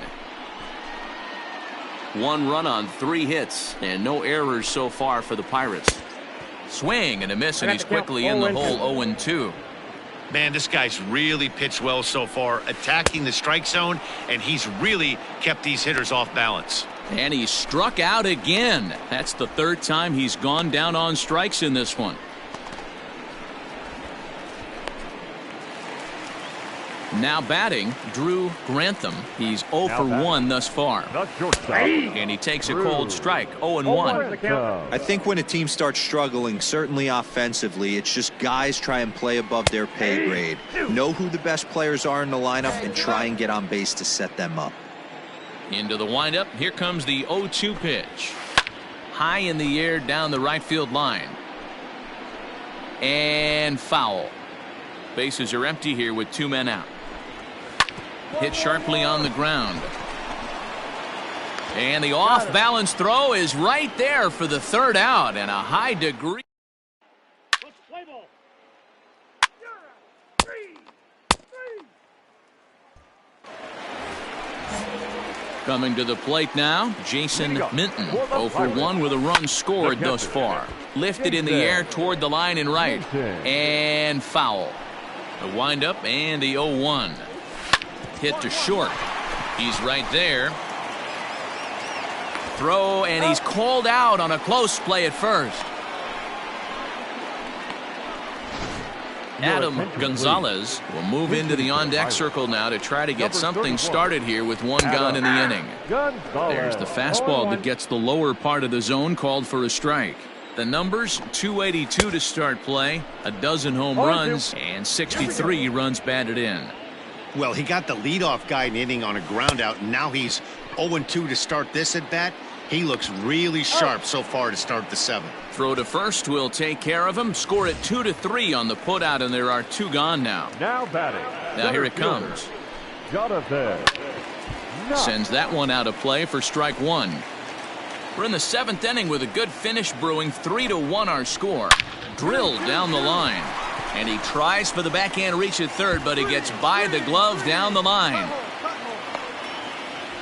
[SPEAKER 2] 1 run on 3 hits and no errors so far for the Pirates. Swing and a miss, and he's quickly in the hole, 0-2.
[SPEAKER 3] Man, this guy's really pitched well so far, attacking the strike zone, and he's really kept these hitters off balance.
[SPEAKER 2] And he struck out again. That's the 3rd time he's gone down on strikes in this one. Now batting, Drew Grantham. He's 0 for 1 thus far. And he takes a cold strike, 0-1.
[SPEAKER 5] I think when a team starts struggling, certainly offensively, it's just guys try and play above their pay grade. Know who the best players are in the lineup and try and get on base to set them up.
[SPEAKER 2] Into the windup. Here comes the 0-2 pitch. High in the air down the right field line. And foul. Bases are empty here with 2 men out. Hit sharply on the ground. And the off-balance throw is right there for the 3rd out, and a high degree. Coming to the plate now, Jason Minton, 0 for 1 with a run scored thus far. Lifted in the air toward the line and right. And foul. The windup and the 0-1. Hit to short. He's right there. Throw, and he's called out on a close play at first. Adam Gonzalez will move into the on-deck circle now to try to get something started here with 1 gone in the inning. There's the fastball that gets the lower part of the zone, called for a strike. The numbers: 282 to start play, a dozen home runs, and 63 runs batted in.
[SPEAKER 3] Well, he got the leadoff guy in inning on a ground out, and now he's 0-2 to start this at bat. He looks really sharp so far to start the 7th.
[SPEAKER 2] Throw to first will take care of him. Score it 2-3 on the putout, and there are 2 gone now.
[SPEAKER 4] Now batting.
[SPEAKER 2] Now here it comes. Sends that one out of play for strike 1. We're in the 7th inning with a good finish brewing. 3-1 our score. Drilled down the line. And he tries for the backhand reach at third, but he gets by the glove down the line.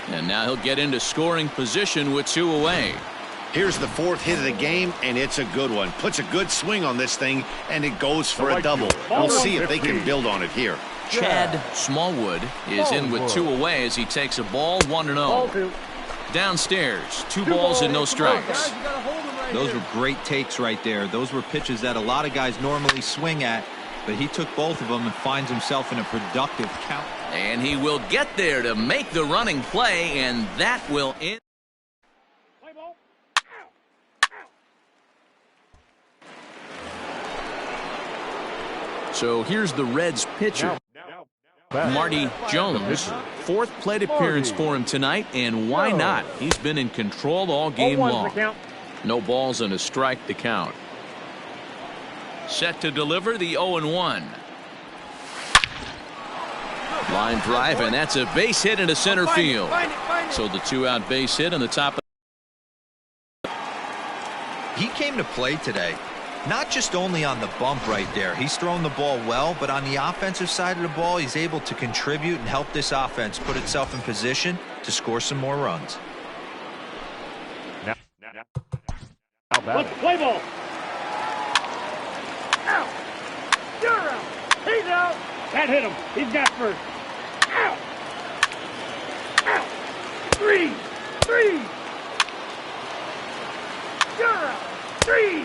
[SPEAKER 2] And now he'll get into scoring position with 2 away.
[SPEAKER 3] Here's the 4th hit of the game, and it's a good one. Puts a good swing on this thing, and it goes for a double. We'll see if they can build on it here.
[SPEAKER 2] Chad Smallwood is in with 2 away as he takes a ball, 1-0. Downstairs, 2 balls and no strikes.
[SPEAKER 5] Those were great takes right there. Those were pitches that a lot of guys normally swing at, but he took both of them and finds himself in a productive count.
[SPEAKER 2] And he will get there to make the running play, and that will end. So here's the Reds pitcher, Marty Jones. 4th plate appearance for him tonight, and why not? He's been in control all game long. No balls and a strike to count. Set to deliver the 0-1. Line drive, and that's a base hit into center field. So the 2-out base hit on the top.
[SPEAKER 5] He came to play today. Not just only on the bump right there. He's thrown the ball well, but on the offensive side of the ball, he's able to contribute and help this offense put itself in position to score some more runs.
[SPEAKER 4] out batter.
[SPEAKER 8] Let's play ball. Out. You're out. He's out. That hit him. He's got first. Out. Out. Three. You're out. Three.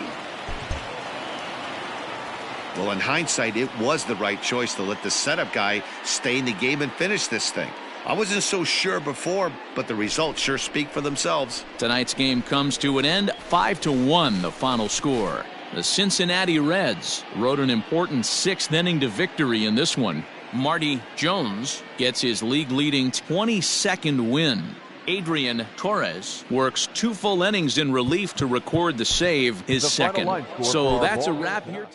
[SPEAKER 3] Well, in hindsight, it was the right choice to let the setup guy stay in the game and finish this thing. I wasn't so sure before, but the results sure speak for themselves.
[SPEAKER 2] Tonight's game comes to an end, 5-1 the final score. The Cincinnati Reds rode an important 6th inning to victory in this one. Marty Jones gets his league-leading 22nd win. Adrian Torres works 2 full innings in relief to record the save, his second. So that's a wrap here.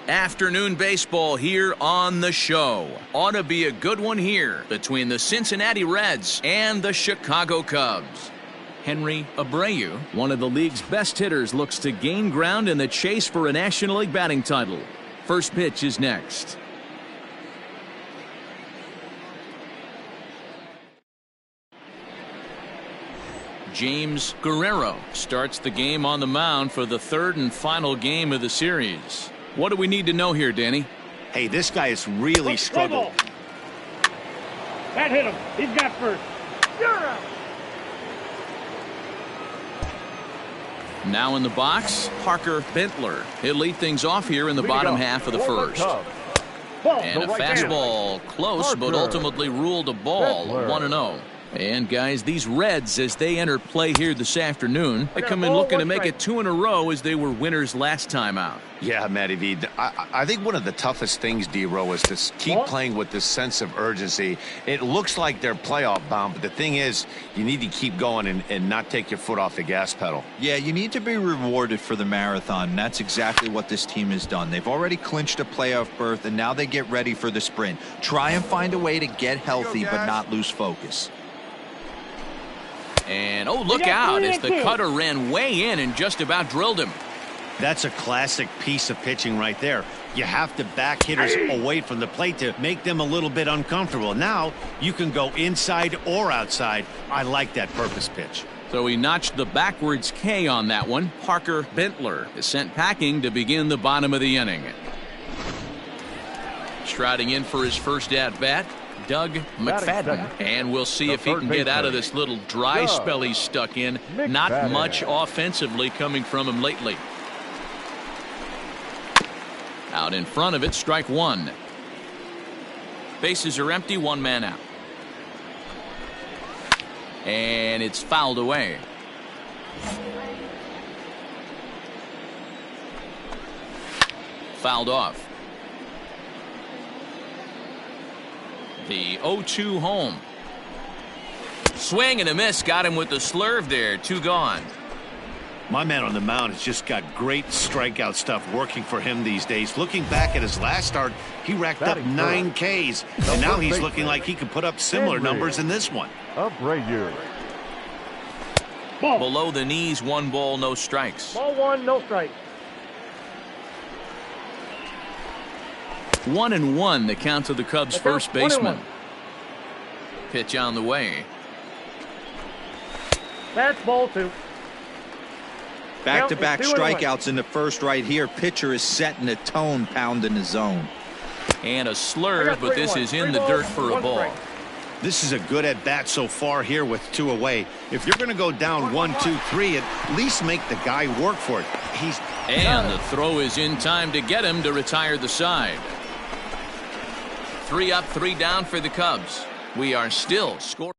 [SPEAKER 2] Afternoon baseball here on the show. Ought to be a good one here between the Cincinnati Reds and the Chicago Cubs. Henry Abreu, one of the league's best hitters, looks to gain ground in the chase for a National League batting title. First pitch is next. James Guerrero starts the game on the mound for the 3rd and final game of the series. What do we need to know here, Danny?
[SPEAKER 3] Hey, this guy has really struggled.
[SPEAKER 8] That hit him. He's got first. You're out.
[SPEAKER 2] Now in the box, Parker Bentler. He'll lead things off here in the bottom half of the first. And a fastball close, but ultimately ruled a ball, 1-0. And guys, these Reds, as they enter play here this afternoon, they come in looking to make it 2 in a row as they were winners last time out.
[SPEAKER 3] Yeah, Matty V. I think one of the toughest things, D-Row, is to keep playing with this sense of urgency. It looks like they're playoff bound, but the thing is, you need to keep going and not take your foot off the gas pedal.
[SPEAKER 5] Yeah, you need to be rewarded for the marathon, and that's exactly what this team has done. They've already clinched a playoff berth, and now they get ready for the sprint. Try and find a way to get healthy but not lose focus.
[SPEAKER 2] And, oh, look out as the cutter ran way in and just about drilled him.
[SPEAKER 3] That's a classic piece of pitching right there. You have to back hitters away from the plate to make them a little bit uncomfortable. Now you can go inside or outside. I like that purpose pitch.
[SPEAKER 2] So he notched the backwards K on that one. Parker Bentler is sent packing to begin the bottom of the inning. Striding in for his first at-bat, Doug McFadden. And we'll see if he can get out of this little dry spell he's stuck in. Not much offensively coming from him lately. Out in front of it, strike one. Bases are empty, one man out. And it's fouled away. Fouled off. The 0-2 home. Swing and a miss. Got him with the slurve there. Two gone.
[SPEAKER 3] My man on the mound has just got great strikeout stuff working for him these days. Looking back at his last start, he racked up 9 Ks. And now he's looking like he could put up similar numbers in this one.
[SPEAKER 4] Abreu.
[SPEAKER 2] Below the knees, 1 ball, no strikes.
[SPEAKER 8] Ball 1, no strikes.
[SPEAKER 2] 1-1 the count to the Cubs' first baseman.
[SPEAKER 8] 1-1.
[SPEAKER 2] Pitch on the way.
[SPEAKER 8] That's ball 2.
[SPEAKER 5] Back-to-back
[SPEAKER 8] Count is 2-1.
[SPEAKER 5] strikeouts in the first right here. Pitcher is setting the tone, pounding the zone.
[SPEAKER 2] And a slurve, but this is in the dirt for a ball.
[SPEAKER 3] This is a good at-bat so far here with 2 away. If you're going to go down 1, 2, 3, at least make the guy work for it.
[SPEAKER 2] And the throw is in time to get him to retire the side. 3 up, 3 down for the Cubs. We are still scoring.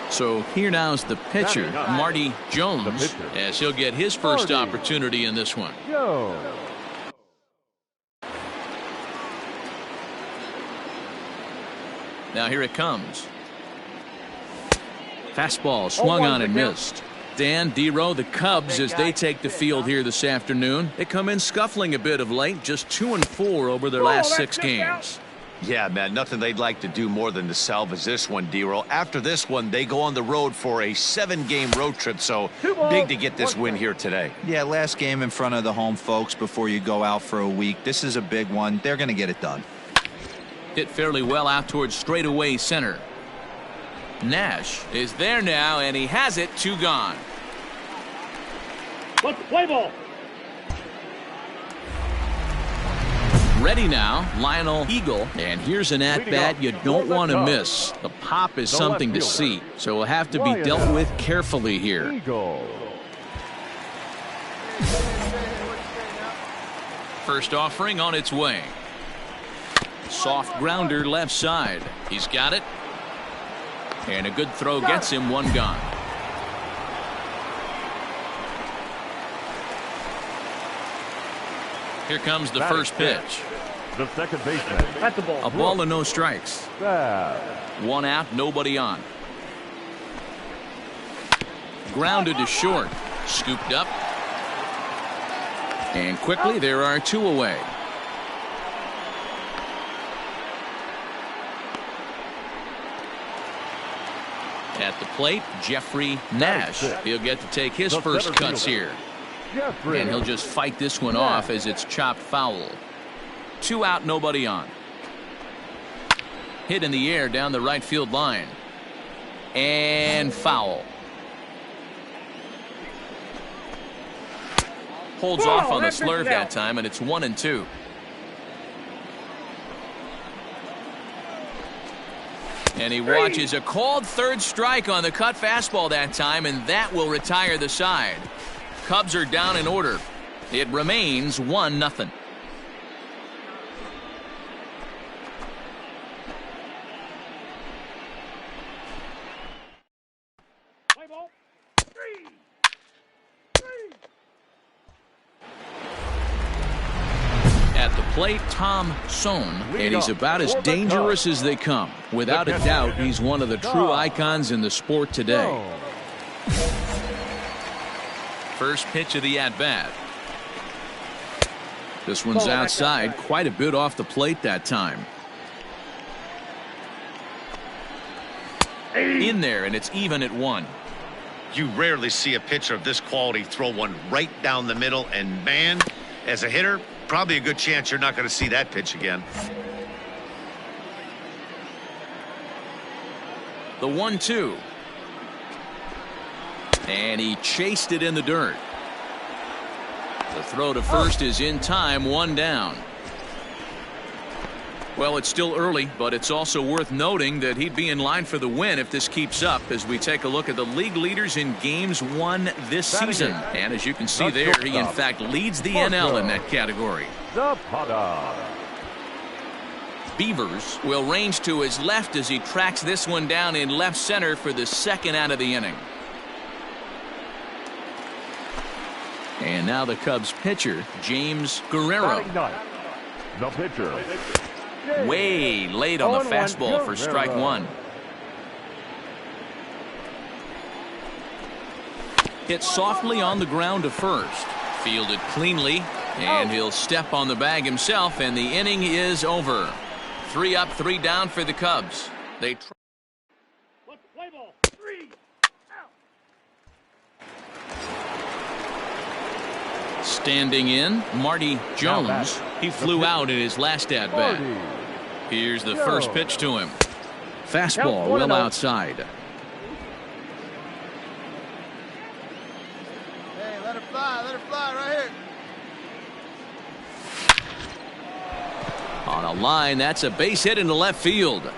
[SPEAKER 2] So here now's the pitcher, Marty Jones, as he'll get his first opportunity in this one. Now here it comes. Fastball swung on and missed. Dan, D-Row, the Cubs, as they take the field here this afternoon, they come in scuffling a bit of late, just 2-4 over their last 6 games.
[SPEAKER 3] Yeah, man, nothing they'd like to do more than to salvage this one, D-Row. After this one, they go on the road for a 7-game road trip, so big to get this win here today.
[SPEAKER 5] Yeah, last game in front of the home folks before you go out for a week. This is a big one. They're going to get it done.
[SPEAKER 2] Hit fairly well out towards straightaway center. Nash is there now, and he has it. 2 gone.
[SPEAKER 8] What's the play ball?
[SPEAKER 2] Ready now, Lionel Eagle, and here's an at-bat you don't want to miss. The pop is something to see, so will have to be dealt with carefully here. First offering on its way. Soft grounder left side. He's got it. And a good throw gets him. 1 gone. Here comes the first pitch.
[SPEAKER 4] The second baseman.
[SPEAKER 8] That's the ball.
[SPEAKER 2] A ball and no strikes. 1 out, nobody on. Grounded to short. Scooped up. And quickly there are 2 away. At the plate, Jeffrey Nash. He'll get to take his first cuts here. And he'll just fight this one off as it's chopped foul. 2 out, nobody on. Hit in the air down the right field line. And foul. Holds off on the slurve that time, and it's 1-2. And he watches a called third strike on the cut fastball that time, and that will retire the side. Cubs are down in order. It remains 1-0. At the plate, Tom Sohn, and he's about as dangerous as they come. Without a doubt, he's one of the true icons in the sport today. First pitch of the at-bat. This one's outside, quite a bit off the plate that time. In there, and it's even at 1.
[SPEAKER 3] You rarely see a pitcher of this quality throw one right down the middle, and man, as a hitter, probably a good chance you're not going to see that pitch again.
[SPEAKER 2] The 1-2. And he chased it in the dirt. The throw to first is in time, 1 down. Well, it's still early, but it's also worth noting that he'd be in line for the win if this keeps up as we take a look at the league leaders in games won this season. And as you can see there, he in fact leads the NL in that category.
[SPEAKER 4] Zapata.
[SPEAKER 2] Beavers will range to his left as he tracks this one down in left center for the second out of the inning. And now the Cubs pitcher, James Guerrero.
[SPEAKER 4] The pitcher.
[SPEAKER 2] Way late on the fastball for strike 1. Hit softly on the ground to first. Fielded cleanly, and he'll step on the bag himself, and the inning is over. 3 up, 3 down for the Cubs. They standing in, Marty Jones. He flew out in his last at-bat. Here's the first pitch to him. Fastball well outside.
[SPEAKER 7] Hey, let her fly right here.
[SPEAKER 2] On a line, that's a base hit into left field.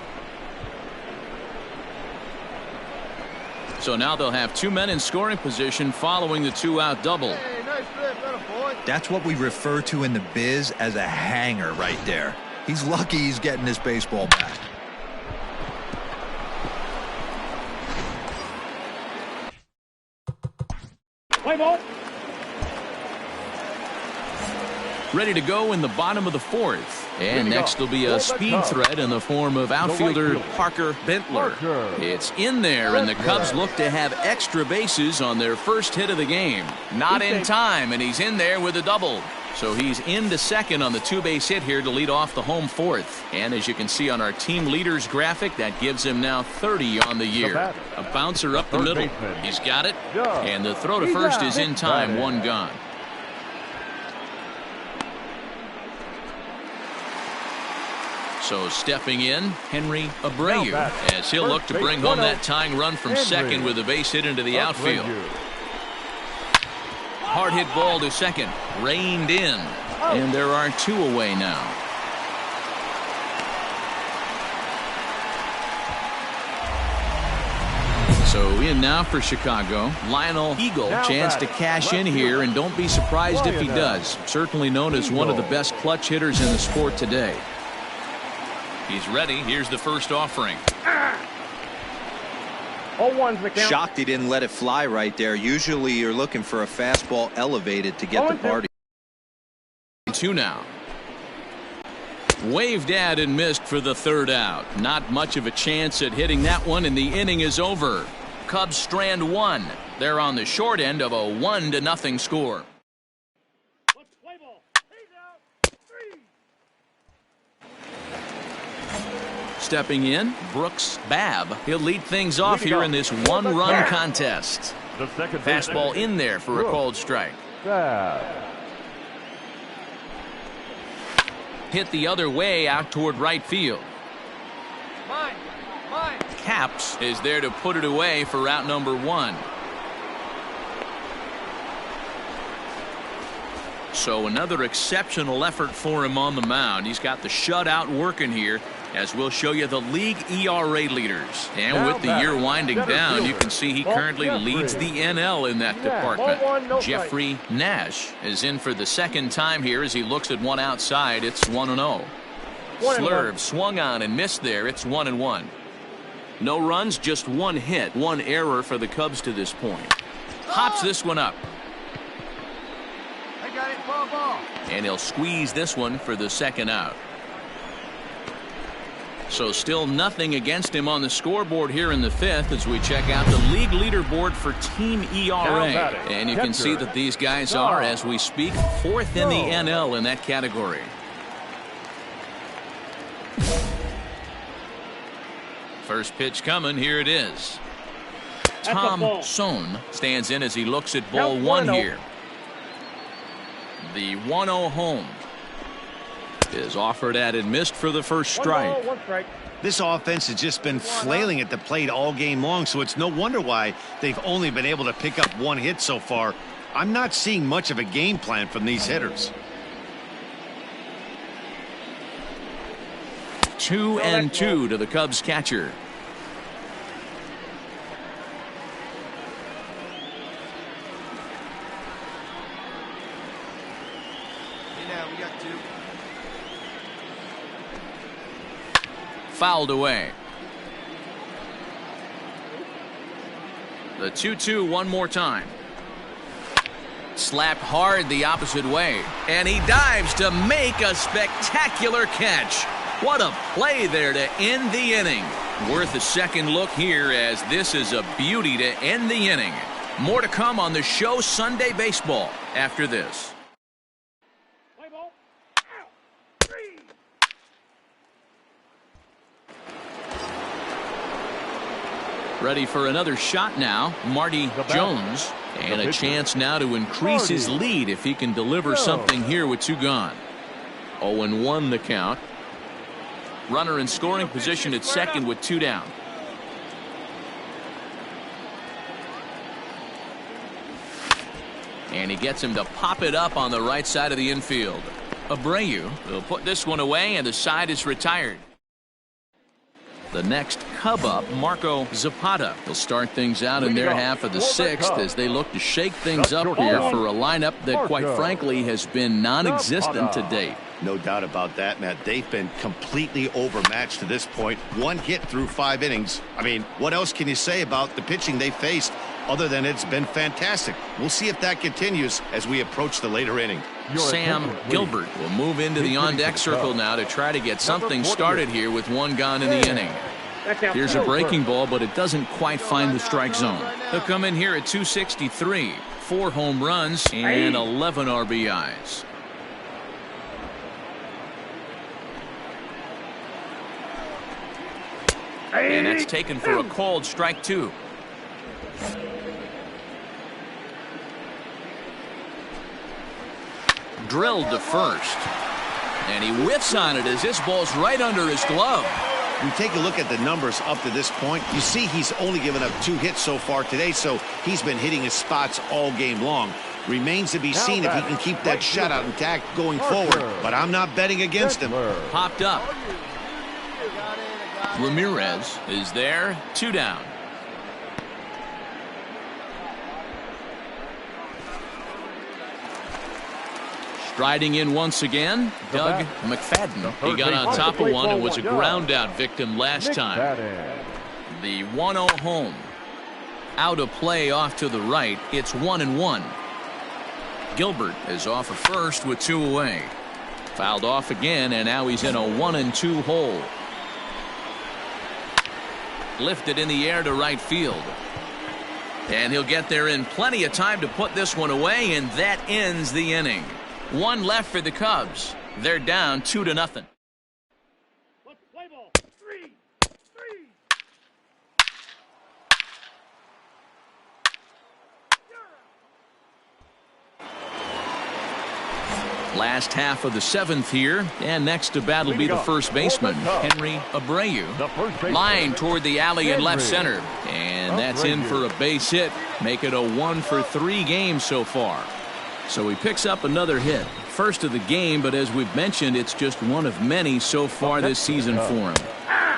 [SPEAKER 2] So now they'll have 2 men in scoring position following the 2-out double.
[SPEAKER 7] Hey, nice flip, little boy.
[SPEAKER 5] That's what we refer to in the biz as a hanger right there. He's lucky he's getting his baseball back.
[SPEAKER 8] Play ball.
[SPEAKER 2] Ready to go in the bottom of the 4th. And next will be a speed threat in the form of outfielder Parker Bentler. It's in there, and the Cubs look to have extra bases on their first hit of the game. Not in time, and he's in there with a double. So he's into second on the 2-base hit here to lead off the home 4th. And as you can see on our team leaders graphic, that gives him now 30 on the year. A bouncer up the middle. He's got it. And the throw to first is in time, 1 gone. So stepping in, Henry Abreu, as he'll look to bring home that tying run from second with a base hit into the outfield. Hard hit ball to second, reined in, and there are 2 away now. So in now for Chicago, Lionel Eagle, chance to cash in here, and don't be surprised if he does. Certainly known as one of the best clutch hitters in the sport today. He's ready. Here's the first offering.
[SPEAKER 8] 0-1's the count.
[SPEAKER 5] Shocked he didn't let it fly right there. Usually you're looking for a fastball elevated to get the party.
[SPEAKER 2] 2 now. Waved at and missed for the 3rd out. Not much of a chance at hitting that one, and the inning is over. Cubs strand 1. They're on the short end of a 1-0 score. Stepping in, Brooks Babb. He'll lead things off here in this 1-run contest. Fastball in there for a called strike. Hit the other way out toward right field.
[SPEAKER 9] Mine.
[SPEAKER 2] Caps is there to put it away for out number 1. So another exceptional effort for him on the mound. He's got the shutout working here, as we'll show you the league ERA leaders. And with the year winding down, you can see he currently leads the NL in that department. Jeffrey Nash is in for the 2nd time here as he looks at one outside. It's 1-0. Slurve swung on and missed there. It's 1-1. No runs, just 1 hit, 1 error for the Cubs to this point. Hops this one up.
[SPEAKER 7] I got it, ball.
[SPEAKER 2] And he'll squeeze this one for the 2nd out. So still nothing against him on the scoreboard here in the 5th as we check out the league leaderboard for team ERA. And you can see that these guys are, as we speak, 4th in the NL in that category. First pitch coming. Here it is. Tom Sohn stands in as he looks at ball one here. The 1-0 home is offered at and missed for the first strike.
[SPEAKER 8] One strike.
[SPEAKER 3] This offense has just been flailing at the plate all game long, so it's no wonder why they've only been able to pick up one hit so far. I'm not seeing much of a game plan from these hitters.
[SPEAKER 2] 2-2 to the Cubs catcher.
[SPEAKER 7] We got two.
[SPEAKER 2] Fouled away. The 2-2 one more time. Slapped hard the opposite way, and he dives to make a spectacular catch. What a play there to end the inning. Worth a second look here, as this is a beauty to end the inning. More to come on the show Sunday Baseball after this. Ready for another shot now, Marty Jones. And a chance now to increase his lead if he can deliver something here with two gone. 0-1 the count. Runner in scoring position at second with two down. And he gets him to pop it up on the right side of the infield. Abreu will put this one away, and the side is retired. The next Cub up, Marco Zapata, will start things out in their half of the sixth as they look to shake things up here for a lineup that, quite frankly, has been non-existent to date.
[SPEAKER 3] No doubt about that, Matt. They've been completely overmatched to this point. One hit through 5 innings. I mean, what else can you say about the pitching they faced other than it's been fantastic? We'll see if that continues as we approach the later inning.
[SPEAKER 2] Sam Gilbert will move into the on-deck circle now to try to get something started here with one gone in the inning. Here's a breaking ball, but it doesn't quite find the strike zone. He'll come in here at 263, 4 home runs and 11 RBIs. And that's taken for a called strike 2. Drilled to first, and he whiffs on it as this ball's right under his glove.
[SPEAKER 3] We take a look at the numbers up to this point. You see he's only given up 2 hits so far today, so he's been hitting his spots all game long. Remains to be seen if he can keep that shutout intact going forward, but I'm not betting against him.
[SPEAKER 2] Popped up. Ramirez is there, 2 down. Striding in once again, Doug McFadden. He got on top of one and was a ground out victim last time. The 1-0 home. Out of play off to the right. It's 1-1. Gilbert is off of first with 2 away. Fouled off again, and now he's in a 1-2 hole. Lifted in the air to right field. And he'll get there in plenty of time to put this one away, and that ends the inning. 1 left for the Cubs. They're down 2-0. Last half of the 7th here, and next to bat will be the first baseman, Henry Abreu. Line toward the alley in left center, and that's in for a base hit. Make it a 1-for-3 game so far. So he picks up another hit. First of the game, but as we've mentioned, it's just one of many so far this season for him.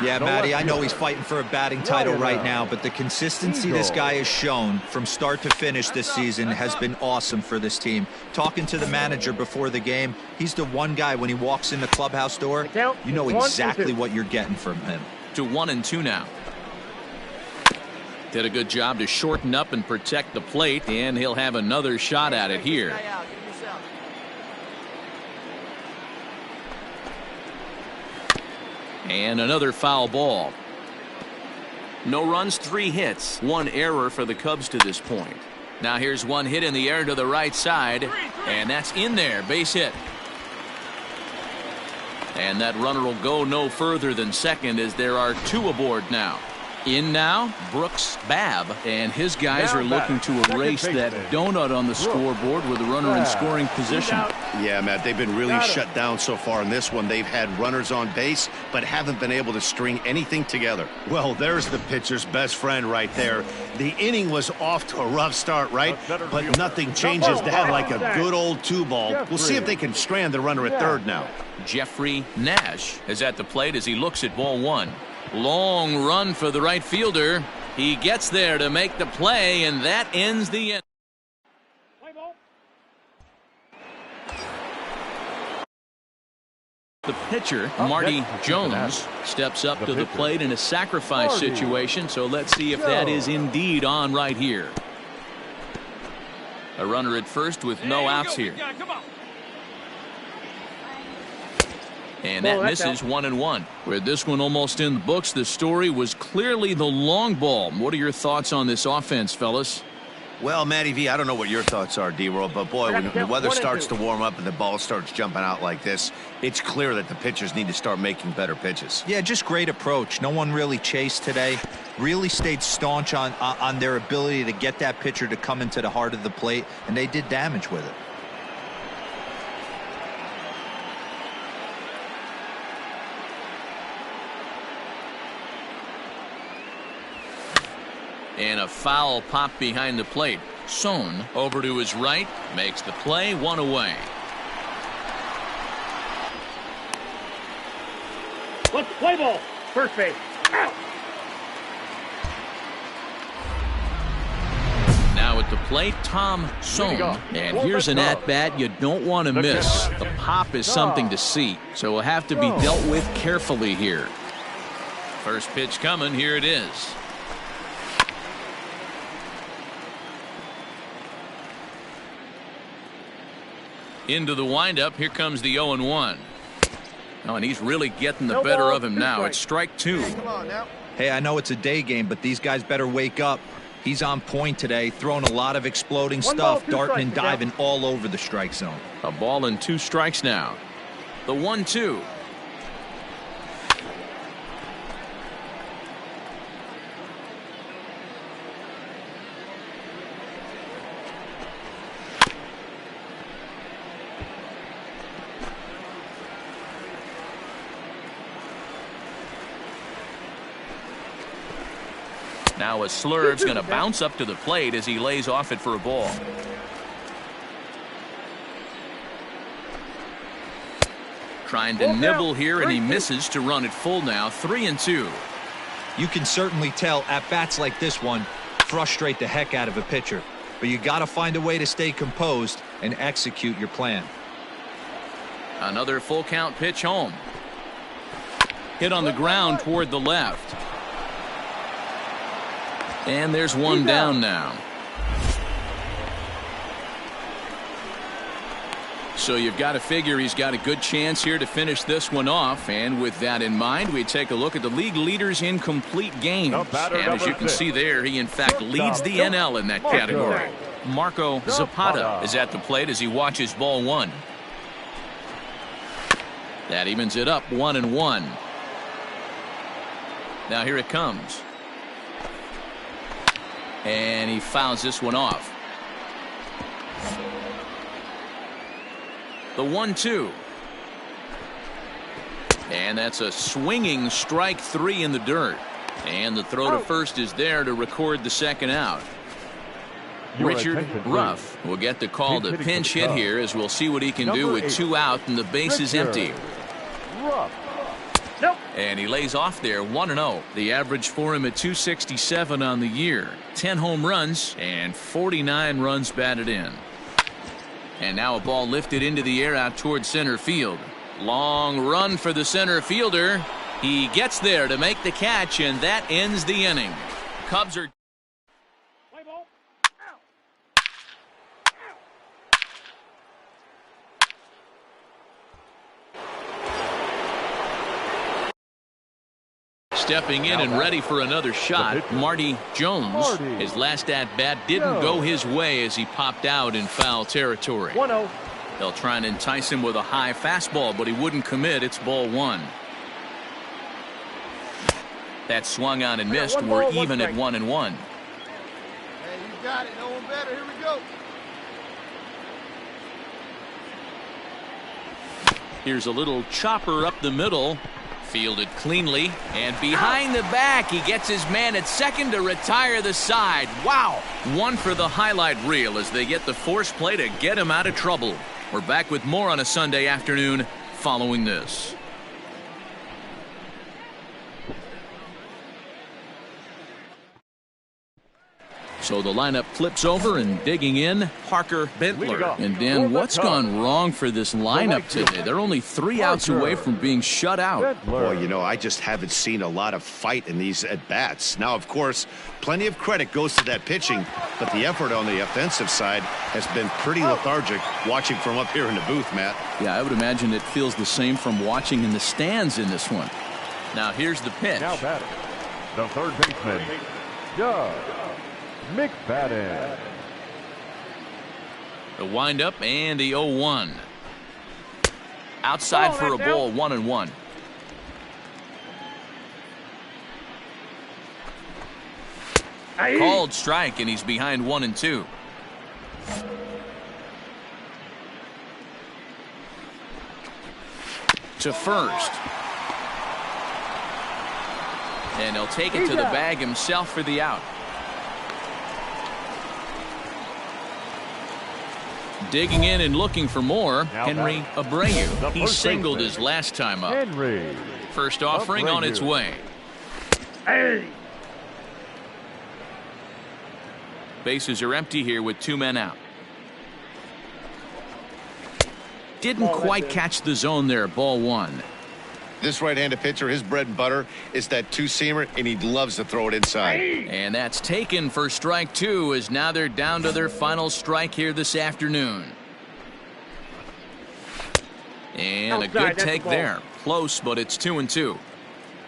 [SPEAKER 5] Yeah, Matty, I know he's fighting for a batting title right now, but the consistency this guy has shown from start to finish this season has been awesome for this team. Talking to the manager before the game, he's the one guy when he walks in the clubhouse door, you know exactly what you're getting from him.
[SPEAKER 2] To 1-2 now. Did a good job to shorten up and protect the plate, and he'll have another shot at it here. And another foul ball. No runs, 3 hits, 1 error for the Cubs to this point. Now here's one hit in the air to the right side, and that's in there, base hit. And that runner will go no further than second as there are 2 aboard now. In now, Brooks Babb, and his guys are looking to erase that donut on the scoreboard with a runner in scoring position.
[SPEAKER 3] Yeah, Matt, they've been really shut down so far in this one. They've had runners on base, but haven't been able to string anything together. Well, there's the pitcher's best friend right there. The inning was off to a rough start, right? But nothing changes that like a good old 2-ball. We'll see if they can strand the runner at third now.
[SPEAKER 2] Jeffrey Nash is at the plate as he looks at ball 1. Long run for the right fielder. He gets there to make the play, and that ends the inning. The pitcher, Marty Jones, steps up to the plate in a sacrifice situation, so let's see if that is indeed on right here. A runner at first with no outs here. And that misses 1-1. With this one almost in the books, the story was clearly the long ball. What are your thoughts on this offense, fellas?
[SPEAKER 3] Well, Matty V, I don't know what your thoughts are, D-Roll, but boy, when the weather starts to warm up and the ball starts jumping out like this, it's clear that the pitchers need to start making better pitches.
[SPEAKER 5] Yeah, just great approach. No one really chased today. Really stayed staunch on their ability to get that pitcher to come into the heart of the plate, and they did damage with it.
[SPEAKER 2] And a foul pop behind the plate. Son over to his right, makes the play, 1 away.
[SPEAKER 8] Let's play ball. First base. Out.
[SPEAKER 2] Now at the plate, Tom Son. And here's an at-bat you don't want to miss. The pop is something to see, so will have to be dealt with carefully here. First pitch coming, here it is. Into the windup, here comes the 0-1. Oh, and he's really getting the better of him now. It's strike 2.
[SPEAKER 5] Hey, I know it's a day game, but these guys better wake up. He's on point today, throwing a lot of exploding stuff, darting and diving all over the strike zone.
[SPEAKER 2] A ball and 2 strikes now. The 1-2. Now a Slurve's going to bounce up to the plate as he lays off it for a ball. Trying to nibble here, and he misses to run it full now. 3-2.
[SPEAKER 5] You can certainly tell at bats like this one frustrate the heck out of a pitcher, but you got to find a way to stay composed and execute your plan.
[SPEAKER 2] Another full count pitch home. Hit on the ground toward the left. And there's one down now. So you've got to figure he's got a good chance here to finish this one off. And with that in mind, we take a look at the league leaders in complete games. And as you can see there, he in fact leads the NL in that category. Marco Zapata is at the plate as he watches ball 1. That evens it up, 1-1. Now here it comes. And he fouls this one off. The 1-2. And that's a swinging strike 3 in the dirt. And the throw to first is there to record the second out. Richard Ruff will get the call to pinch hit here, as we'll see what he can do with 2 out and the base is empty. And he lays off there, 1-0. The average for him at 267 on the year. 10 home runs and 49 runs batted in. And now a ball lifted into the air out towards center field. Long run for the center fielder. He gets there to make the catch, and that ends the inning. Cubs are stepping in and ready for another shot. Marty Jones. His last at bat didn't go his way as he popped out in foul territory.
[SPEAKER 8] 1-0.
[SPEAKER 2] They'll try and entice him with a high fastball, but he wouldn't commit. It's ball one. That swung on and missed. We're even at 1-1.
[SPEAKER 7] Hey, you got it. No one better. Here we go.
[SPEAKER 2] Here's a little chopper up the middle. Fielded cleanly. And behind the back, he gets his man at second to retire the side. Wow. One for the highlight reel as they get the force play to get him out of trouble. We're back with more on a Sunday afternoon following this. So the lineup flips over, and digging in, Parker Bentler. And Dan, what's gone wrong for this lineup today? They're only 3 outs away from being shut out.
[SPEAKER 3] Boy, you know, I just haven't seen a lot of fight in these at-bats. Now, of course, plenty of credit goes to that pitching, but the effort on the offensive side has been pretty lethargic watching from up here in the booth, Matt.
[SPEAKER 2] Yeah, I would imagine it feels the same from watching in the stands in this one. Now here's the pitch.
[SPEAKER 4] Now batting, the third baseman, Doug McFadden.
[SPEAKER 2] The windup and the 0-1. Outside for a ball, 1-1. Called strike, and he's behind 1-2. To first. And he'll take it to the bag himself for the out. Digging in and looking for more, Henry Abreu. He singled his last time up. First offering on its way. Bases are empty here with 2 men out. Didn't quite catch the zone there. Ball one.
[SPEAKER 3] This right-handed pitcher, his bread and butter is that two-seamer, and he loves to throw it inside.
[SPEAKER 2] And that's taken for strike 2, as now they're down to their final strike here this afternoon. And a good take there. Close, but it's 2-2.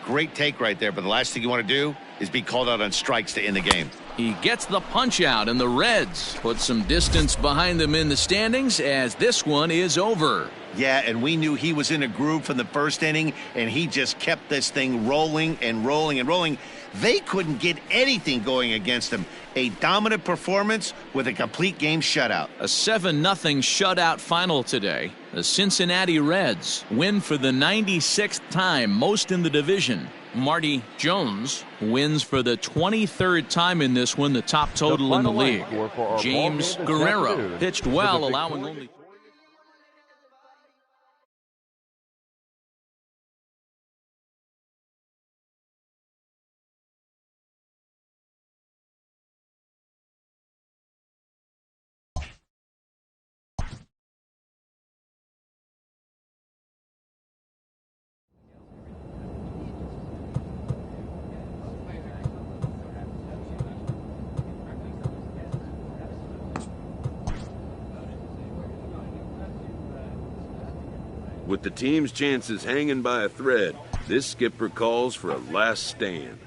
[SPEAKER 3] Great take right there, but the last thing you want to do is be called out on strikes to end the game.
[SPEAKER 2] He gets the punch out, and the Reds put some distance behind them in the standings as this one is over.
[SPEAKER 3] Yeah, and we knew he was in a groove from the first inning, and he just kept this thing rolling and rolling and rolling. They couldn't get anything going against him. A dominant performance with a complete game shutout.
[SPEAKER 2] A 7-0 shutout final today. The Cincinnati Reds win for the 96th time, most in the division. Marty Jones wins for the 23rd time in this one, the top total in the league. James Guerrero pitched well, allowing only...
[SPEAKER 1] With the team's chances hanging by a thread, this skipper calls for a last stand.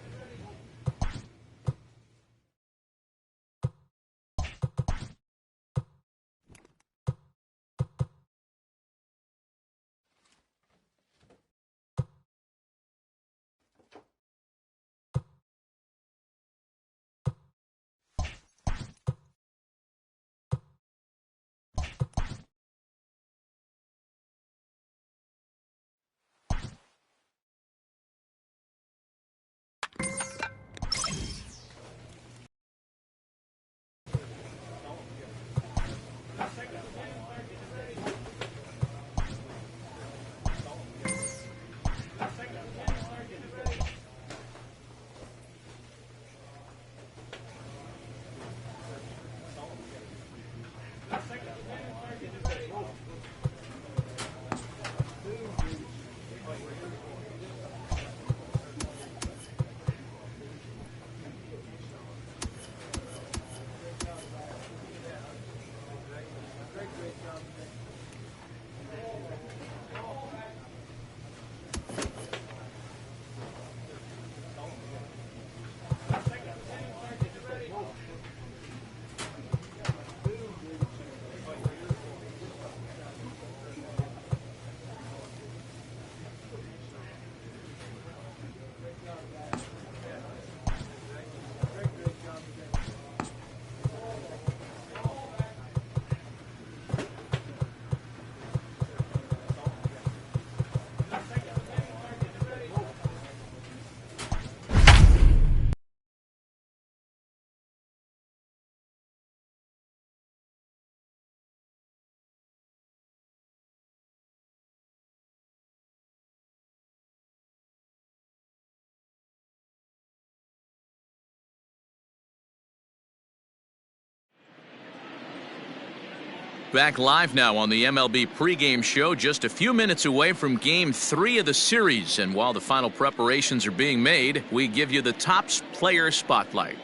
[SPEAKER 2] Back live now on the MLB pregame show, just a few minutes away from Game 3 of the series. And while the final preparations are being made, we give you the top player spotlight.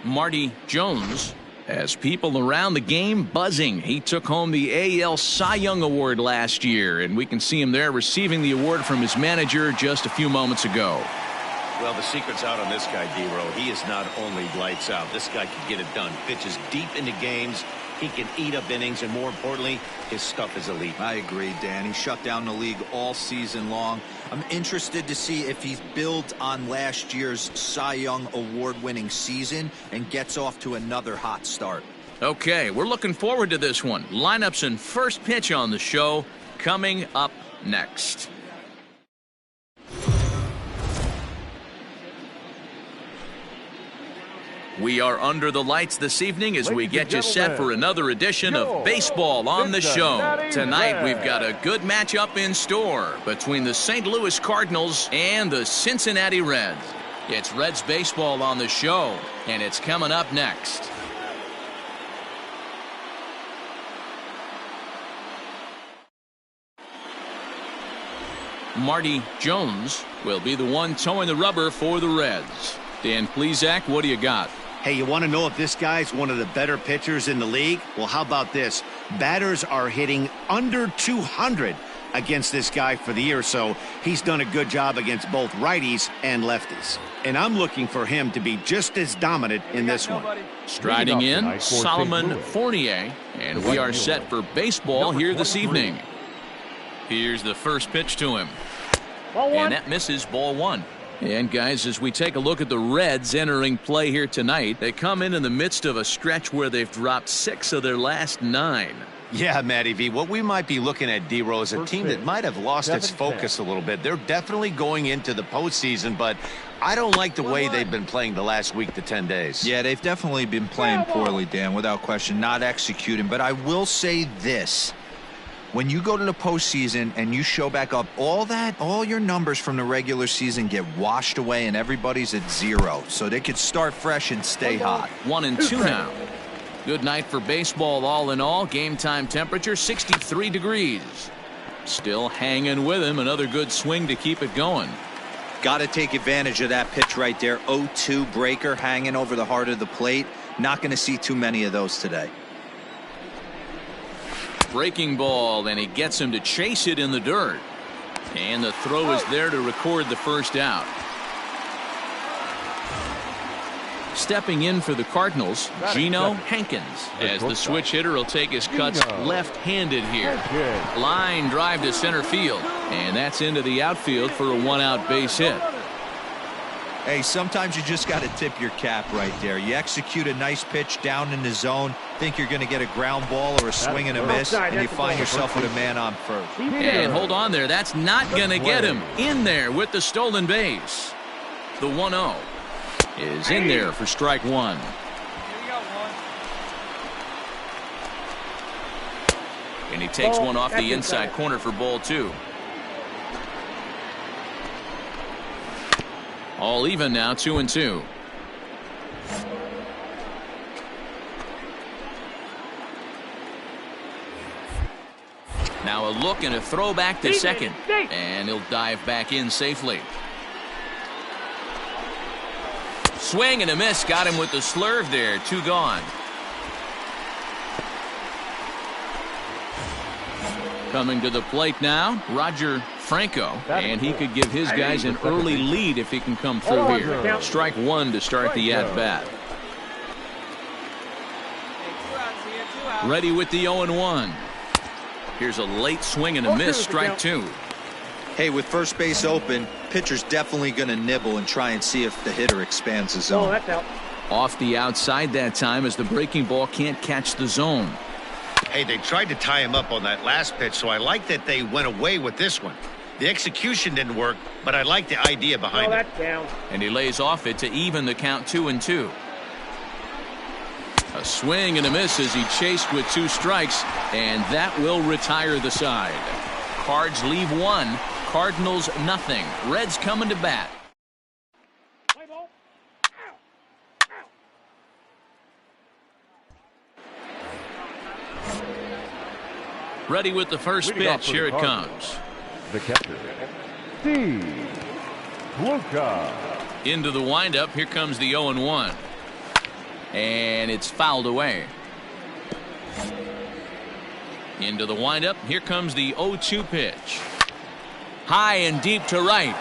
[SPEAKER 2] Marty Jones has people around the game buzzing. He took home the AL Cy Young Award last year, and we can see him there receiving the award from his manager just a few moments ago.
[SPEAKER 3] Well, the secret's out on this guy, D-Row. He is not only lights out. This guy can get it done. Pitches deep into games. He can eat up innings, and more importantly, his stuff is elite.
[SPEAKER 5] I agree, Dan. He shut down the league all season long. I'm interested to see if he's built on last year's Cy Young award-winning season and gets off to another hot start.
[SPEAKER 2] Okay, we're looking forward to this one. Lineups and first pitch on the show coming up next. We are under the lights this evening as we get you set for another edition of Baseball on the Show. Tonight we've got a good matchup in store between the St. Louis Cardinals and the Cincinnati Reds. It's Reds baseball on the show, and it's coming up next. Marty Jones will be the one towing the rubber for the Reds. Dan Plesac, what do you got?
[SPEAKER 3] Hey, you want to know if this guy's one of the better pitchers in the league? Well, how about this? Batters are hitting under 200 against this guy for the year, so he's done a good job against both righties and lefties. And I'm looking for him to be just as dominant in this one.
[SPEAKER 2] Striding in, Solomon Fournier, and we are set for baseball here this evening. Here's the first pitch to him. And that misses, ball one. And guys, as we take a look at the Reds entering play here tonight, they come in the midst of a stretch where they've dropped 6 of their last 9.
[SPEAKER 3] Yeah, Matty V, what we might be looking at, D-Row, is a team that might have lost its focus a little bit. They're definitely going into the postseason, but I don't like the way they've been playing the last week to 10 days.
[SPEAKER 5] Yeah, they've definitely been playing poorly, Dan, without question, not executing. But I will say this. When you go to the postseason and you show back up, all your numbers from the regular season get washed away and everybody's at 0. So they could start fresh and stay hot.
[SPEAKER 2] 1-2 now. Good night for baseball all in all. Game time temperature 63 degrees. Still hanging with him. Another good swing to keep it going.
[SPEAKER 5] Got to take advantage of that pitch right there. 0-2 breaker hanging over the heart of the plate. Not going to see too many of those today.
[SPEAKER 2] Breaking ball, and he gets him to chase it in the dirt. And the throw is there to record the first out. Stepping in for the Cardinals, Geno Hankins, as the switch hitter will take his cuts left-handed here. Line drive to center field, and that's into the outfield for a 1-out base hit.
[SPEAKER 5] Hey, sometimes you just got to tip your cap right there. You execute a nice pitch down in the zone, think you're going to get a ground ball or a swing and a miss, and you find yourself with a man on first.
[SPEAKER 2] And hold on there. That's not going to get him in there with the stolen base. The 1-0 is in there for strike one. And he takes one off the inside corner for ball two. All even now, 2-2. Now a look and a throw back to second. And he'll dive back in safely. Swing and a miss. Got him with the slurve there. 2 gone. Coming to the plate now, Roger Franco, and he could give his guys an early lead if he can come through here. Strike one to start the at-bat. Ready with the 0-1. Here's a late swing and a miss, strike two.
[SPEAKER 5] Hey, with first base open, pitcher's definitely going to nibble and try and see if the hitter expands the zone.
[SPEAKER 8] That's out.
[SPEAKER 2] Off the outside that time as the breaking ball can't catch the zone.
[SPEAKER 3] Hey, they tried to tie him up on that last pitch, so I like that they went away with this one. The execution didn't work, but I like the idea behind it.
[SPEAKER 8] That's down.
[SPEAKER 2] And he lays off it to even the count 2-2. A swing and a miss as he chased with 2 strikes, and that will retire the side. Cards leave 1, Cardinals nothing. Reds coming to bat. Ready with the first pitch. Here it comes.
[SPEAKER 4] The catcher, Steve Luca.
[SPEAKER 2] Into the windup. Here comes the 0-1. And it's fouled away. Into the windup. Here comes the 0-2 pitch. High and deep to right.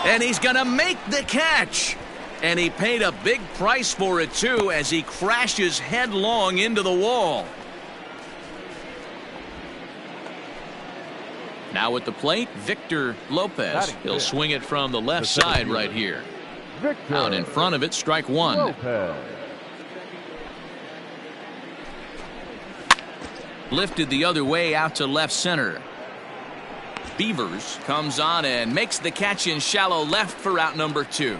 [SPEAKER 2] And he's going to make the catch. And he paid a big price for it, too, as he crashes headlong into the wall. Now at the plate, Victor Lopez. He'll swing it from the left side right here. Out in front of it, strike one.
[SPEAKER 4] Lopez.
[SPEAKER 2] Lifted the other way out to left center. Beavers comes on and makes the catch in shallow left for out number 2.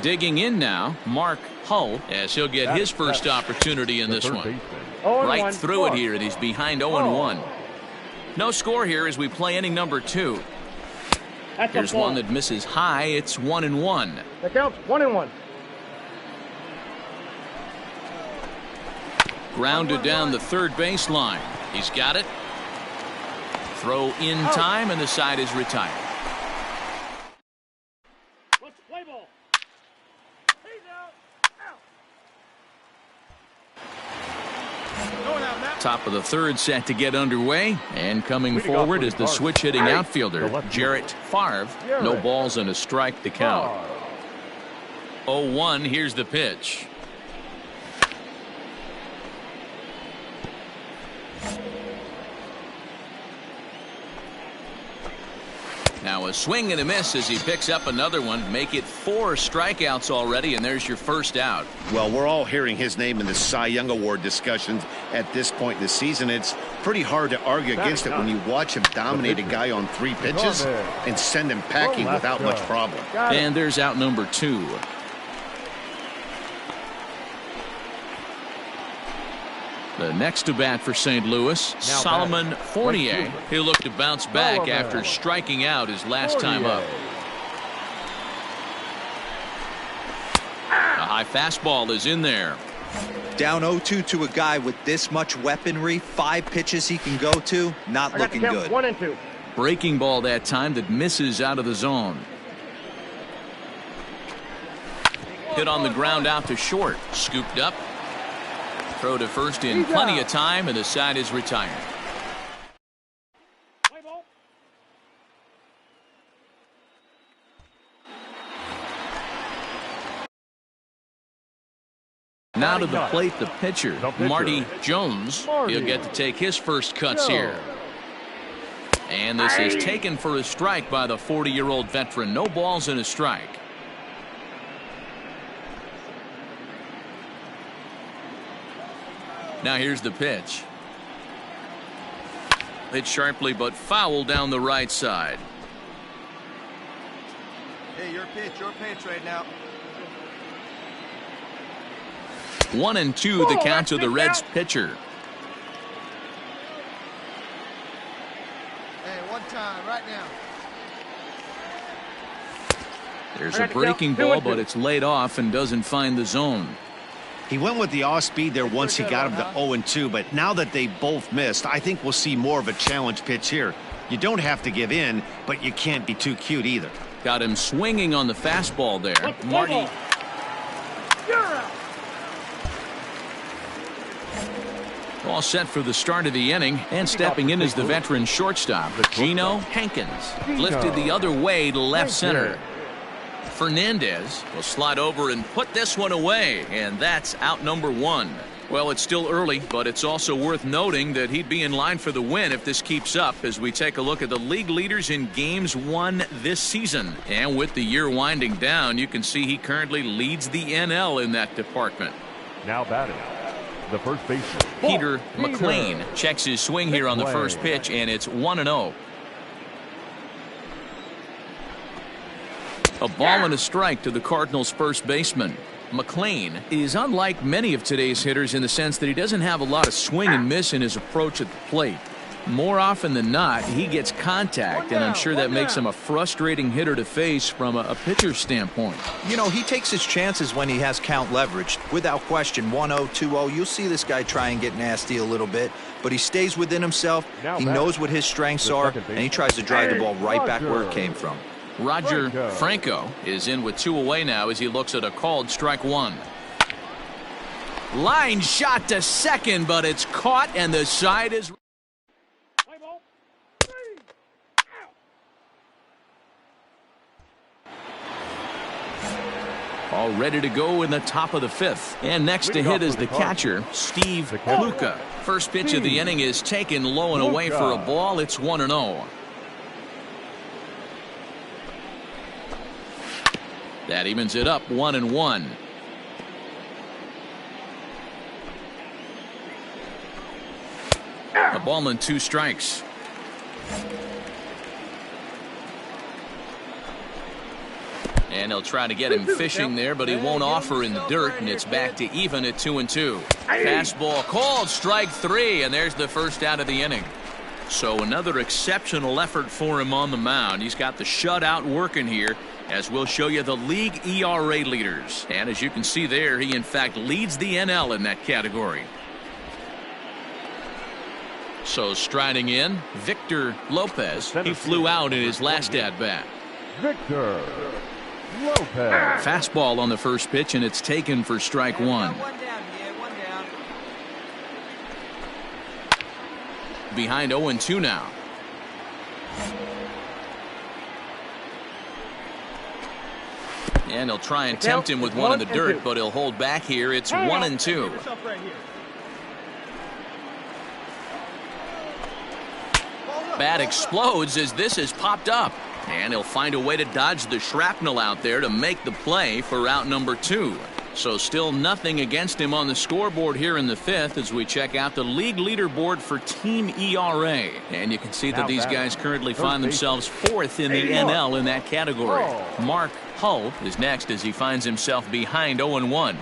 [SPEAKER 2] Digging in now, Mark Hull, as he'll get his first opportunity in this one. Right through it here, and he's behind 0-1. No score here as we play inning number 2. Here's one that misses high. It's 1-1.
[SPEAKER 8] That counts. 1-1.
[SPEAKER 2] Grounded down the third baseline. He's got it. Throw in time, and the side is retired.
[SPEAKER 8] Let's play ball. He's out.
[SPEAKER 2] Top of the third set to get underway, and coming forward is the switch hitting outfielder Jarrett Favre. No balls and a strike to count. 0-1. Here's the pitch. Now a swing and a miss as he picks up another one. Make it 4 strikeouts already, and there's your first out.
[SPEAKER 3] Well, we're all hearing his name in the Cy Young Award discussions at this point in the season. It's pretty hard to argue against it when you watch him dominate a guy on 3 pitches and send him packing without much problem.
[SPEAKER 2] And there's out number 2. The next to bat for St. Louis, Solomon Fournier. He'll look to bounce back after striking out his last time up. A high fastball is in there.
[SPEAKER 5] Down 0-2 to a guy with this much weaponry, 5 pitches he can go to, not looking good.
[SPEAKER 8] 1-2.
[SPEAKER 2] Breaking ball that time that misses out of the zone. Hit on the ground out to short. Scooped up. Throw to first in plenty of time, and the side is retired. Now to the plate, the pitcher, Marty Jones. He'll get to take his first cuts here. And this is taken for a strike by the 40-year-old veteran. No balls and a strike. Now here's the pitch. Hit sharply but foul down the right side.
[SPEAKER 7] Hey, your pitch right now.
[SPEAKER 2] 1-2 the count to the Reds pitcher.
[SPEAKER 7] Hey, one time, right now.
[SPEAKER 2] There's a breaking ball, but it's laid off and doesn't find the zone.
[SPEAKER 3] He went with the off speed there once he got him to 0-2, but now that they both missed, I think we'll see more of a challenge pitch here. You don't have to give in, but you can't be too cute either.
[SPEAKER 2] Got him swinging on the fastball there. Marty. All set for the start of the inning, and stepping in is the veteran shortstop, Geno Hankins. Lifted the other way to left center. Fernandez will slide over and put this one away, and that's out number 1. Well, it's still early, but it's also worth noting that he'd be in line for the win if this keeps up as we take a look at the league leaders in games won this season. And with the year winding down, you can see he currently leads the NL in that department.
[SPEAKER 4] Now batting, the first baseman,
[SPEAKER 2] Peter McLean checks his swing here on the first pitch, and it's 1-0. A ball and a strike to the Cardinals' first baseman. McLean is unlike many of today's hitters in the sense that he doesn't have a lot of swing and miss in his approach at the plate. More often than not, he gets contact, and I'm sure that makes him a frustrating hitter to face from a pitcher's standpoint.
[SPEAKER 5] You know, he takes his chances when he has count leveraged. Without question, 1-0, 2-0, you'll see this guy try and get nasty a little bit, but he stays within himself. He knows what his strengths are, and he tries to drive the ball right back where it came from.
[SPEAKER 2] Roger Franco is in with 2 away now as he looks at a called strike 1. Line shot to second, but it's caught, and the side is... all ready to go in the top of the 5th. And next to hit is the catcher, Steve Luca. First pitch of the inning is taken low and away for a ball. It's 1-0. That evens it up 1-1. A ball and 2 strikes. And he'll try to get him fishing there, but he won't offer in the dirt, and it's back to even at 2-2. Fastball called, strike 3, and there's the first out of the inning. So another exceptional effort for him on the mound. He's got the shutout working here, as we'll show you the league ERA leaders. And as you can see there, he in fact leads the NL in that category. So striding in, Victor Lopez. He flew out in his last at-bat.
[SPEAKER 4] Victor Lopez.
[SPEAKER 2] Fastball on the first pitch, and it's taken for strike 1. Behind 0-2 now. And he'll try and tempt him with one in the dirt, but he'll hold back here. It's 1-2. Bat explodes as this is popped up. And he'll find a way to dodge the shrapnel out there to make the play for out number 2. So still nothing against him on the scoreboard here in the 5th as we check out the league leaderboard for team ERA. And you can see that these guys currently find themselves 4th in the NL in that category. Mark Hull is next as he finds himself behind 0-1.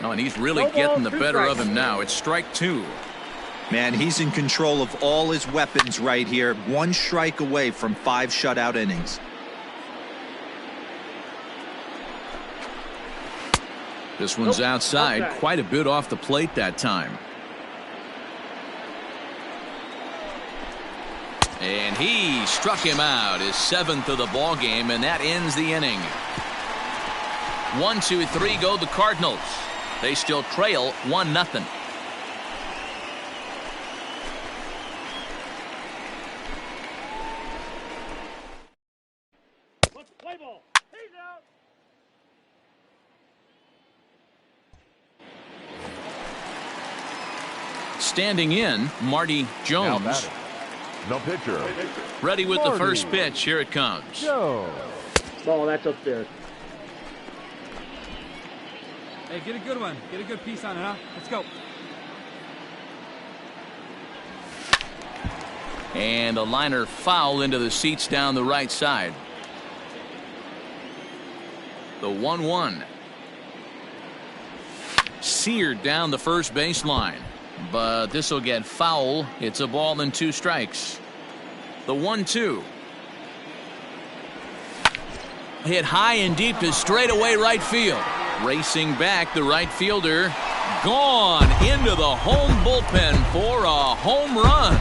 [SPEAKER 2] Oh, and he's really getting the better of him now. It's strike 2.
[SPEAKER 5] Man, he's in control of all his weapons right here. 1 strike away from 5 shutout innings.
[SPEAKER 2] This one's outside, quite a bit off the plate that time. And he struck him out, his 7th of the ball game, and that ends the inning. 1, 2, 3 go the Cardinals. They still trail 1-0. Standing in, Marty Jones.
[SPEAKER 4] No pitcher.
[SPEAKER 2] Ready with the first pitch. Here it comes.
[SPEAKER 8] Ball, that's upstairs.
[SPEAKER 6] Hey, get a good one. Get a good piece on it, huh? Let's go.
[SPEAKER 2] And a liner foul into the seats down the right side. The 1-1. Seared down the first baseline. But this will get foul. It's a ball and 2 strikes. The 1-2. Hit high and deep to straightaway right field. Racing back, the right fielder gone into the home bullpen for a home run.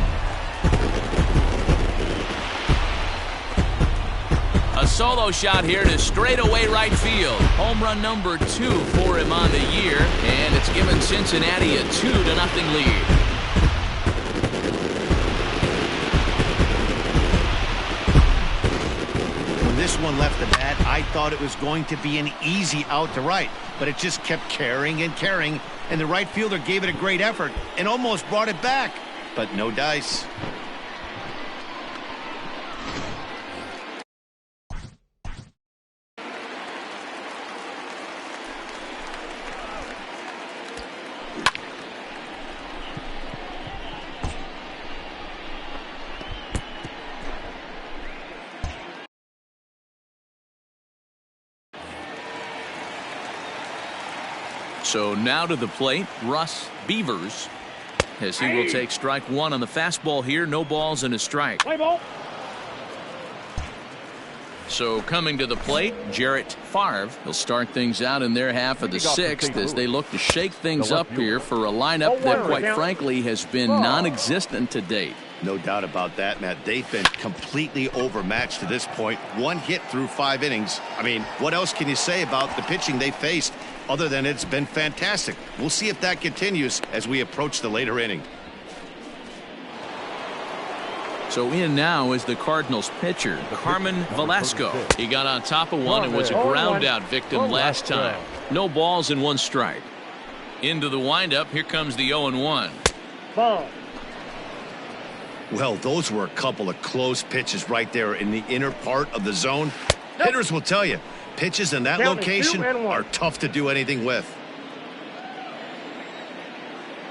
[SPEAKER 2] A solo shot here to straightaway right field. Home run number 2 for him on the year, and it's given Cincinnati a 2-0 lead.
[SPEAKER 3] When this one left the bat, I thought it was going to be an easy out to right, but it just kept carrying and carrying, and the right fielder gave it a great effort and almost brought it back, but no dice.
[SPEAKER 2] So now to the plate, Russ Beavers. as he will take strike one on the fastball here. No balls and a strike.
[SPEAKER 8] Play ball.
[SPEAKER 2] So coming to the plate, Jarrett Favre. He'll start things out in their half of the sixth as they look to shake things up here for a lineup that, quite frankly, has been non-existent to date.
[SPEAKER 3] No doubt about that, Matt. They've been completely overmatched to this point. One hit through 5 innings. I mean, what else can you say about the pitching they faced other than it's been fantastic? We'll see if that continues as we approach the later inning.
[SPEAKER 2] So in now is the Cardinals pitcher, Carmen Velasco. He got on top of one and was a ground out victim last time. No balls and 1 strike. Into the windup, here comes the 0-1.
[SPEAKER 8] Ball.
[SPEAKER 3] Well, those were a couple of close pitches right there in the inner part of the zone. Hitters will tell you, pitches in that location are tough to do anything with.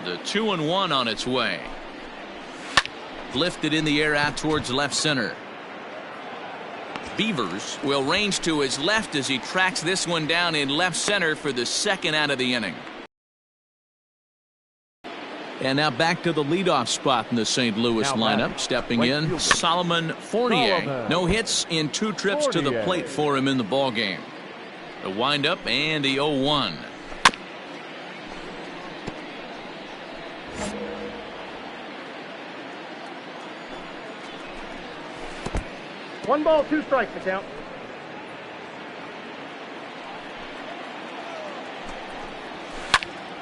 [SPEAKER 2] The 2-1 on its way. Lifted in the air out towards left center. Beavers will range to his left as he tracks this one down in left center for the second out of the inning. And now back to the leadoff spot in the St. Louis lineup. Stepping in, Solomon Fournier. No hits in 2 trips to the plate for him in the ballgame. The windup and the 0-1.
[SPEAKER 8] One ball, 2 strikes, the count.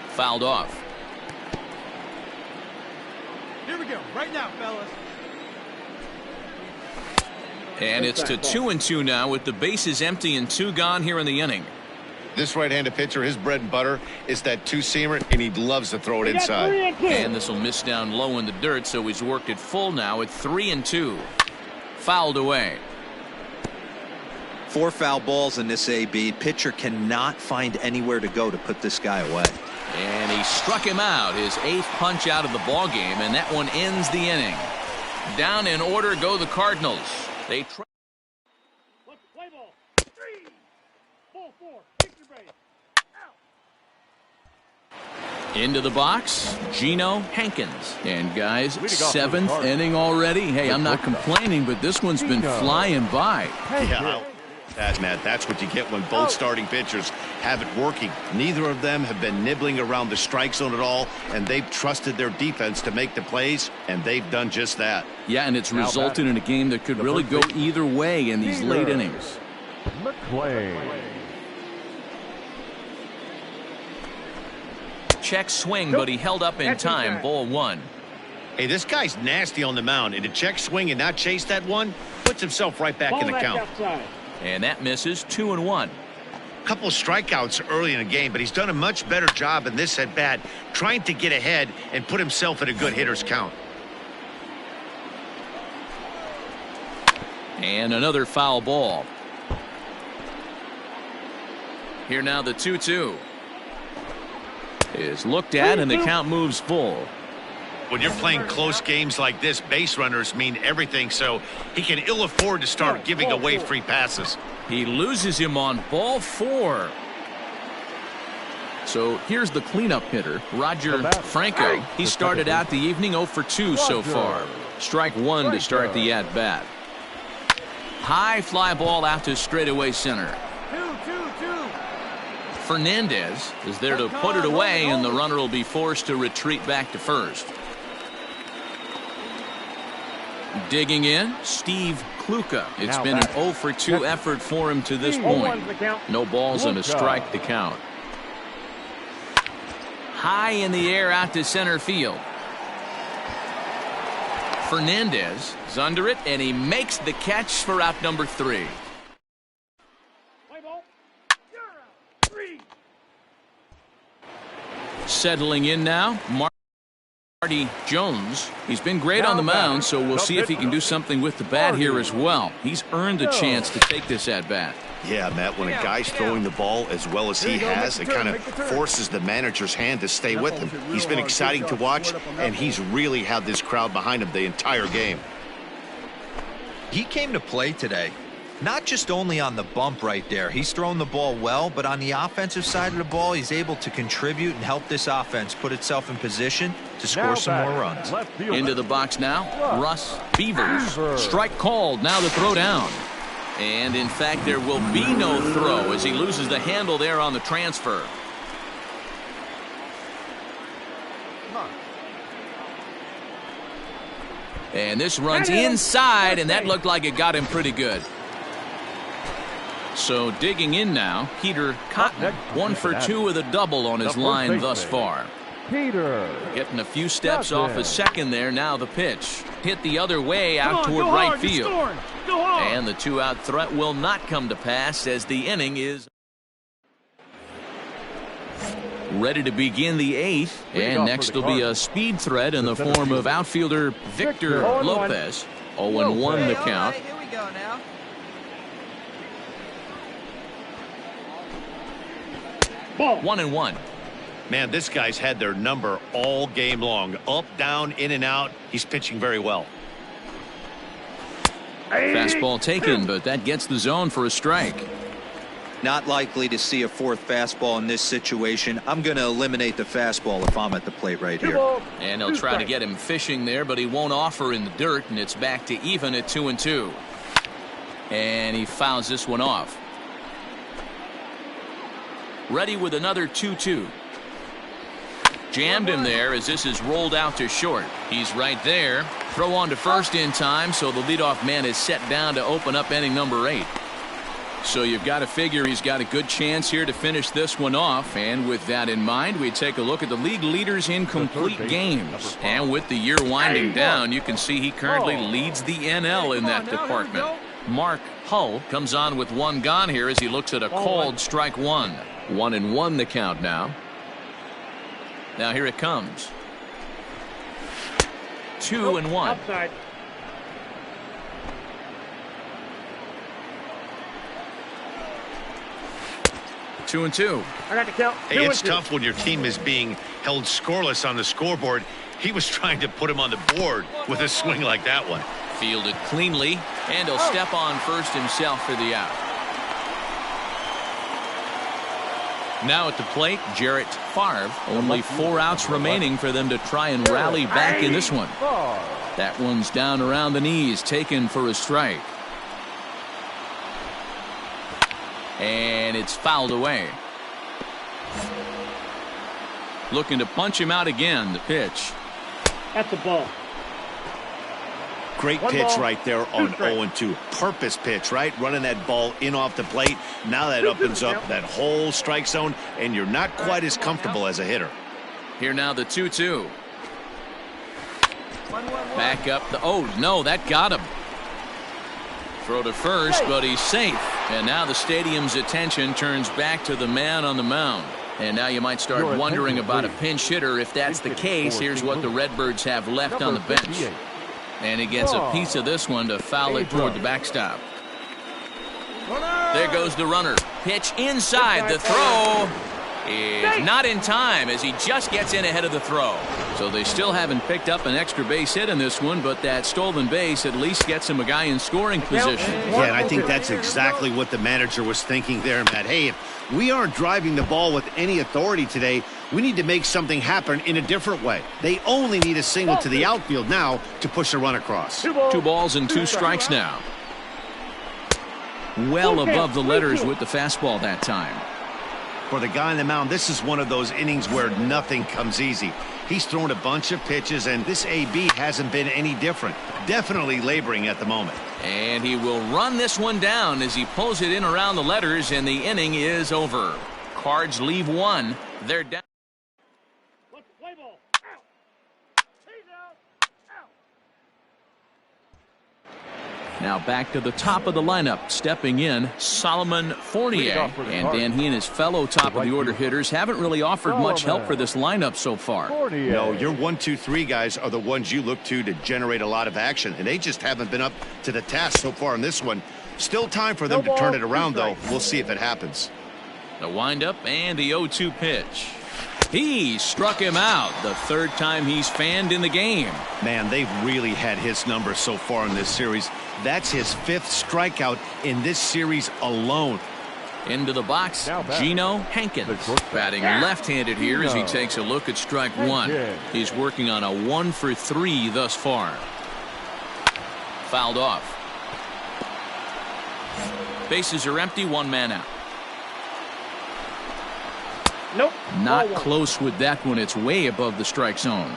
[SPEAKER 2] Fouled off.
[SPEAKER 6] Here we go. Right now, fellas.
[SPEAKER 2] And it's to 2-2 now with the bases empty and 2 gone here in the inning.
[SPEAKER 3] This right-handed pitcher, his bread and butter is that 2-seamer, and he loves to throw it inside.
[SPEAKER 2] And this will miss down low in the dirt, so he's worked it full now at 3-2. Fouled away.
[SPEAKER 5] 4 foul balls in this AB. Pitcher cannot find anywhere to go to put this guy away.
[SPEAKER 2] And he struck him out, his 8th punch out of the ball game, and that one ends the inning. Down in order go the Cardinals. They try.
[SPEAKER 8] Let's play ball. 3, 4, 4. Kick your base. Out.
[SPEAKER 2] Into the box, Geno Hankins. And guys, 7th inning already. Hey, I'm not complaining, but this one's been flying by.
[SPEAKER 3] Yeah, Matt, that's what you get when both starting pitchers have it working. Neither of them have been nibbling around the strike zone at all, and they've trusted their defense to make the plays, and they've done just that.
[SPEAKER 2] Yeah, and it's resulted in a game that could really go either way in these late innings.
[SPEAKER 4] McClain.
[SPEAKER 2] Check swing, but he held up in time. Ball 1.
[SPEAKER 3] Hey, this guy's nasty on the mound, and to check swing and not chase that one puts himself right back in the count.
[SPEAKER 2] And that misses. 2-1.
[SPEAKER 3] A couple of strikeouts early in the game, but he's done a much better job in this at bat, trying to get ahead and put himself in a good hitter's count.
[SPEAKER 2] And another foul ball. Here now the 2-2 is looked at, and the count moves full.
[SPEAKER 3] When you're playing close games like this, base runners mean everything, so he can ill afford to start giving away free passes.
[SPEAKER 2] He loses him on ball 4. So here's the cleanup hitter, Roger Franco. He started out the evening 0 for 2 so far. Strike 1 to start the at-bat. High fly ball out to straightaway center.
[SPEAKER 6] 2-2-2.
[SPEAKER 2] Fernandez is there to put it away, and the runner will be forced to retreat back to first. Digging in, Steve Kluka. It's been an 0 for 2 effort for him to this point. No balls and a strike to count. High in the air out to center field. Fernandez is under it, and he makes the catch for out number 3. Settling in now, Marty Jones. He's been great on the mound, so we'll see if he can do something with the bat here as well. He's earned a chance to take this at-bat.
[SPEAKER 3] Yeah, Matt, when a guy's throwing the ball as well as he has, it kind of forces the manager's hand to stay with him. He's been exciting to watch, and he's really had this crowd behind him the entire game.
[SPEAKER 5] He came to play today Not just only on the bump right there. He's thrown the ball well, but on the offensive side of the ball, he's able to contribute and help this offense put itself in position to score some more runs.
[SPEAKER 2] Into the box now, Russ Beavers. Strike called, now the throw down. And in fact, there will be no throw as he loses the handle there on the transfer. And this runs inside, and that looked like it got him pretty good. So digging in now, Peter Cotton, 1 for 2 with a double on his line thus far.
[SPEAKER 4] Peter.
[SPEAKER 2] Getting a few steps off his second there. Now the pitch. Hit the other way out toward right field. And the 2-out threat will not come to pass as the inning is ready to begin the 8th. And next will be a speed threat in the form of outfielder Victor Lopez. 0-1 the count.
[SPEAKER 9] Here we go now.
[SPEAKER 2] Ball. 1-1.
[SPEAKER 3] Man, this guy's had their number all game long. Up, down, in and out. He's pitching very well.
[SPEAKER 2] Fastball taken, but that gets the zone for a strike.
[SPEAKER 5] Not likely to see a fourth fastball in this situation. I'm going to eliminate the fastball if I'm at the plate right here.
[SPEAKER 2] And he'll try to get him fishing there, but he won't offer in the dirt, and it's back to even at 2-2. And he fouls this one off. Ready with another 2-2. Jammed him there as this is rolled out to short. He's right there. Throw on to first in time, so the leadoff man is set down to open up inning number 8. So you've got to figure he's got a good chance here to finish this one off. And with that in mind, we take a look at the league leaders in complete games. And with the year winding down, you can see he currently leads the NL in that department. Mark Hull comes on with 1 gone here as he looks at a called strike 1. 1-1 the count now. Now here it comes. 2-1.
[SPEAKER 8] Outside.
[SPEAKER 2] 2-2.
[SPEAKER 8] I got the count.
[SPEAKER 3] Hey, it's tough when your team is being held scoreless on the scoreboard. He was trying to put him on the board with a swing like that one.
[SPEAKER 2] Fielded cleanly, and he'll step on first himself for the out. Now at the plate, Jarrett Favre. Only 4 outs remaining for them to try and rally back in this one. That one's down around the knees, taken for a strike. And it's fouled away. Looking to punch him out again, the pitch.
[SPEAKER 8] That's the ball.
[SPEAKER 3] Great pitch right there on 0-2. Purpose pitch, right? Running that ball in off the plate. Now that opens up that whole strike zone, and you're not quite as comfortable as a hitter.
[SPEAKER 2] Here now the 2-2. Back up the, oh no, that got him. Throw to first, but he's safe. And now the stadium's attention turns back to the man on the mound. And now you might start wondering about a pinch hitter. If that's the case, here's what the Redbirds have left on the bench. And he gets a piece of this one to foul it toward the backstop. There goes the runner. Pitch inside. The throw is not in time as he just gets in ahead of the throw. So they still haven't picked up an extra base hit in this one, but that stolen base at least gets him a guy in scoring position.
[SPEAKER 3] Yeah, and I think that's exactly what the manager was thinking there, Matt. Hey, if we aren't driving the ball with any authority today, we need to make something happen in a different way. They only need a single to the outfield now to push a run across.
[SPEAKER 2] 2 balls and 2 strikes now. Well above the letters with the fastball that time.
[SPEAKER 3] For the guy on the mound, this is one of those innings where nothing comes easy. He's thrown a bunch of pitches, and this AB hasn't been any different. Definitely laboring at the moment.
[SPEAKER 2] And he will run this one down as he pulls it in around the letters, and the inning is over. Cards leave 1. They're down.
[SPEAKER 8] Play ball. Out. He's out. Out.
[SPEAKER 2] Now back to the top of the lineup. Stepping in, Solomon Fournier. And Dan, he and his fellow top of the order hitters haven't really offered much help for this lineup so far.
[SPEAKER 3] No, your 1, 2, 3 guys are the ones you look to generate a lot of action, and they just haven't been up to the task so far in this one. Still time for them to turn it around, though. We'll see if it happens.
[SPEAKER 2] The windup and the 0-2 pitch. He struck him out, the third time he's fanned in the game.
[SPEAKER 3] Man, they've really had his number so far in this series. That's his 5th strikeout in this series alone.
[SPEAKER 2] Into the box, Gino Hankins. Batting left-handed here as he takes a look at strike one. He's working on a 1 for 3 thus far. Fouled off. Bases are empty, 1 man out.
[SPEAKER 8] Nope.
[SPEAKER 2] Not close with that one. It's way above the strike zone.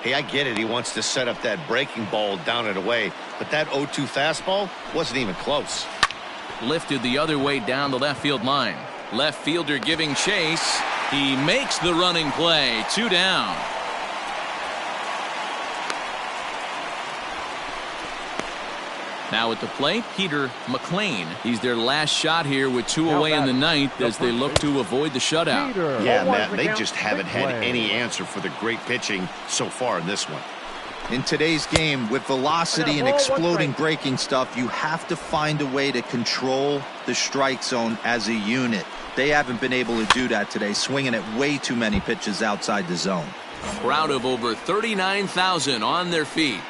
[SPEAKER 3] Hey, I get it. He wants to set up that breaking ball down and away, but that 0-2 fastball wasn't even close.
[SPEAKER 2] Lifted the other way down the left field line. Left fielder giving chase. He makes the running play. 2 down. Now at the plate, Peter McLean. He's their last shot here with 2 away in the ninth as they look to avoid the shutout.
[SPEAKER 3] Yeah, Matt, they just haven't had any answer for the great pitching so far in this one.
[SPEAKER 5] In today's game, with velocity and exploding breaking stuff, you have to find a way to control the strike zone as a unit. They haven't been able to do that today, swinging at way too many pitches outside the zone.
[SPEAKER 2] Crowd of over 39,000 on their feet.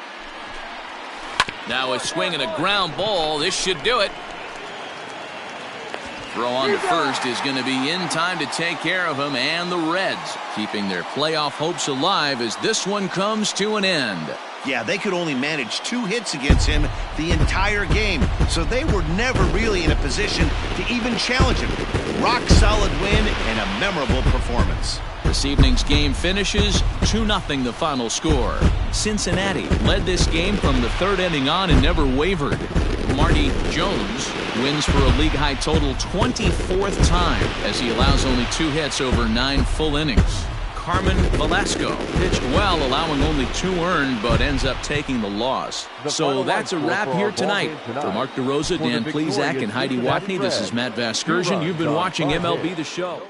[SPEAKER 2] Now a swing and a ground ball. This should do it. Throw on to first is going to be in time to take care of him, and the Reds keeping their playoff hopes alive as this one comes to an end.
[SPEAKER 3] Yeah, they could only manage 2 hits against him the entire game, so they were never really in a position to even challenge him. Rock solid win and a memorable performance.
[SPEAKER 2] This evening's game finishes 2-0 the final score. Cincinnati led this game from the 3rd inning on and never wavered. Marty Jones wins for a league-high total 24th time as he allows only 2 hits over 9 full innings. Carmen Velasco pitched well, allowing only 2 earned, but ends up taking the loss. So that's a wrap here tonight. For Mark DeRosa, Dan Plesac, and Heidi Watney, this is Matt Vasgersian. You've been watching MLB The Show.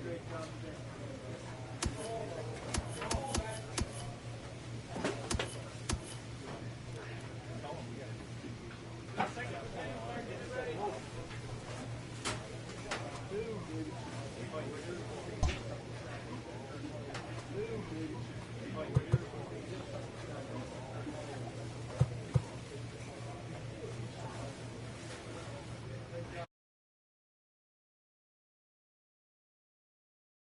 [SPEAKER 6] Great job today.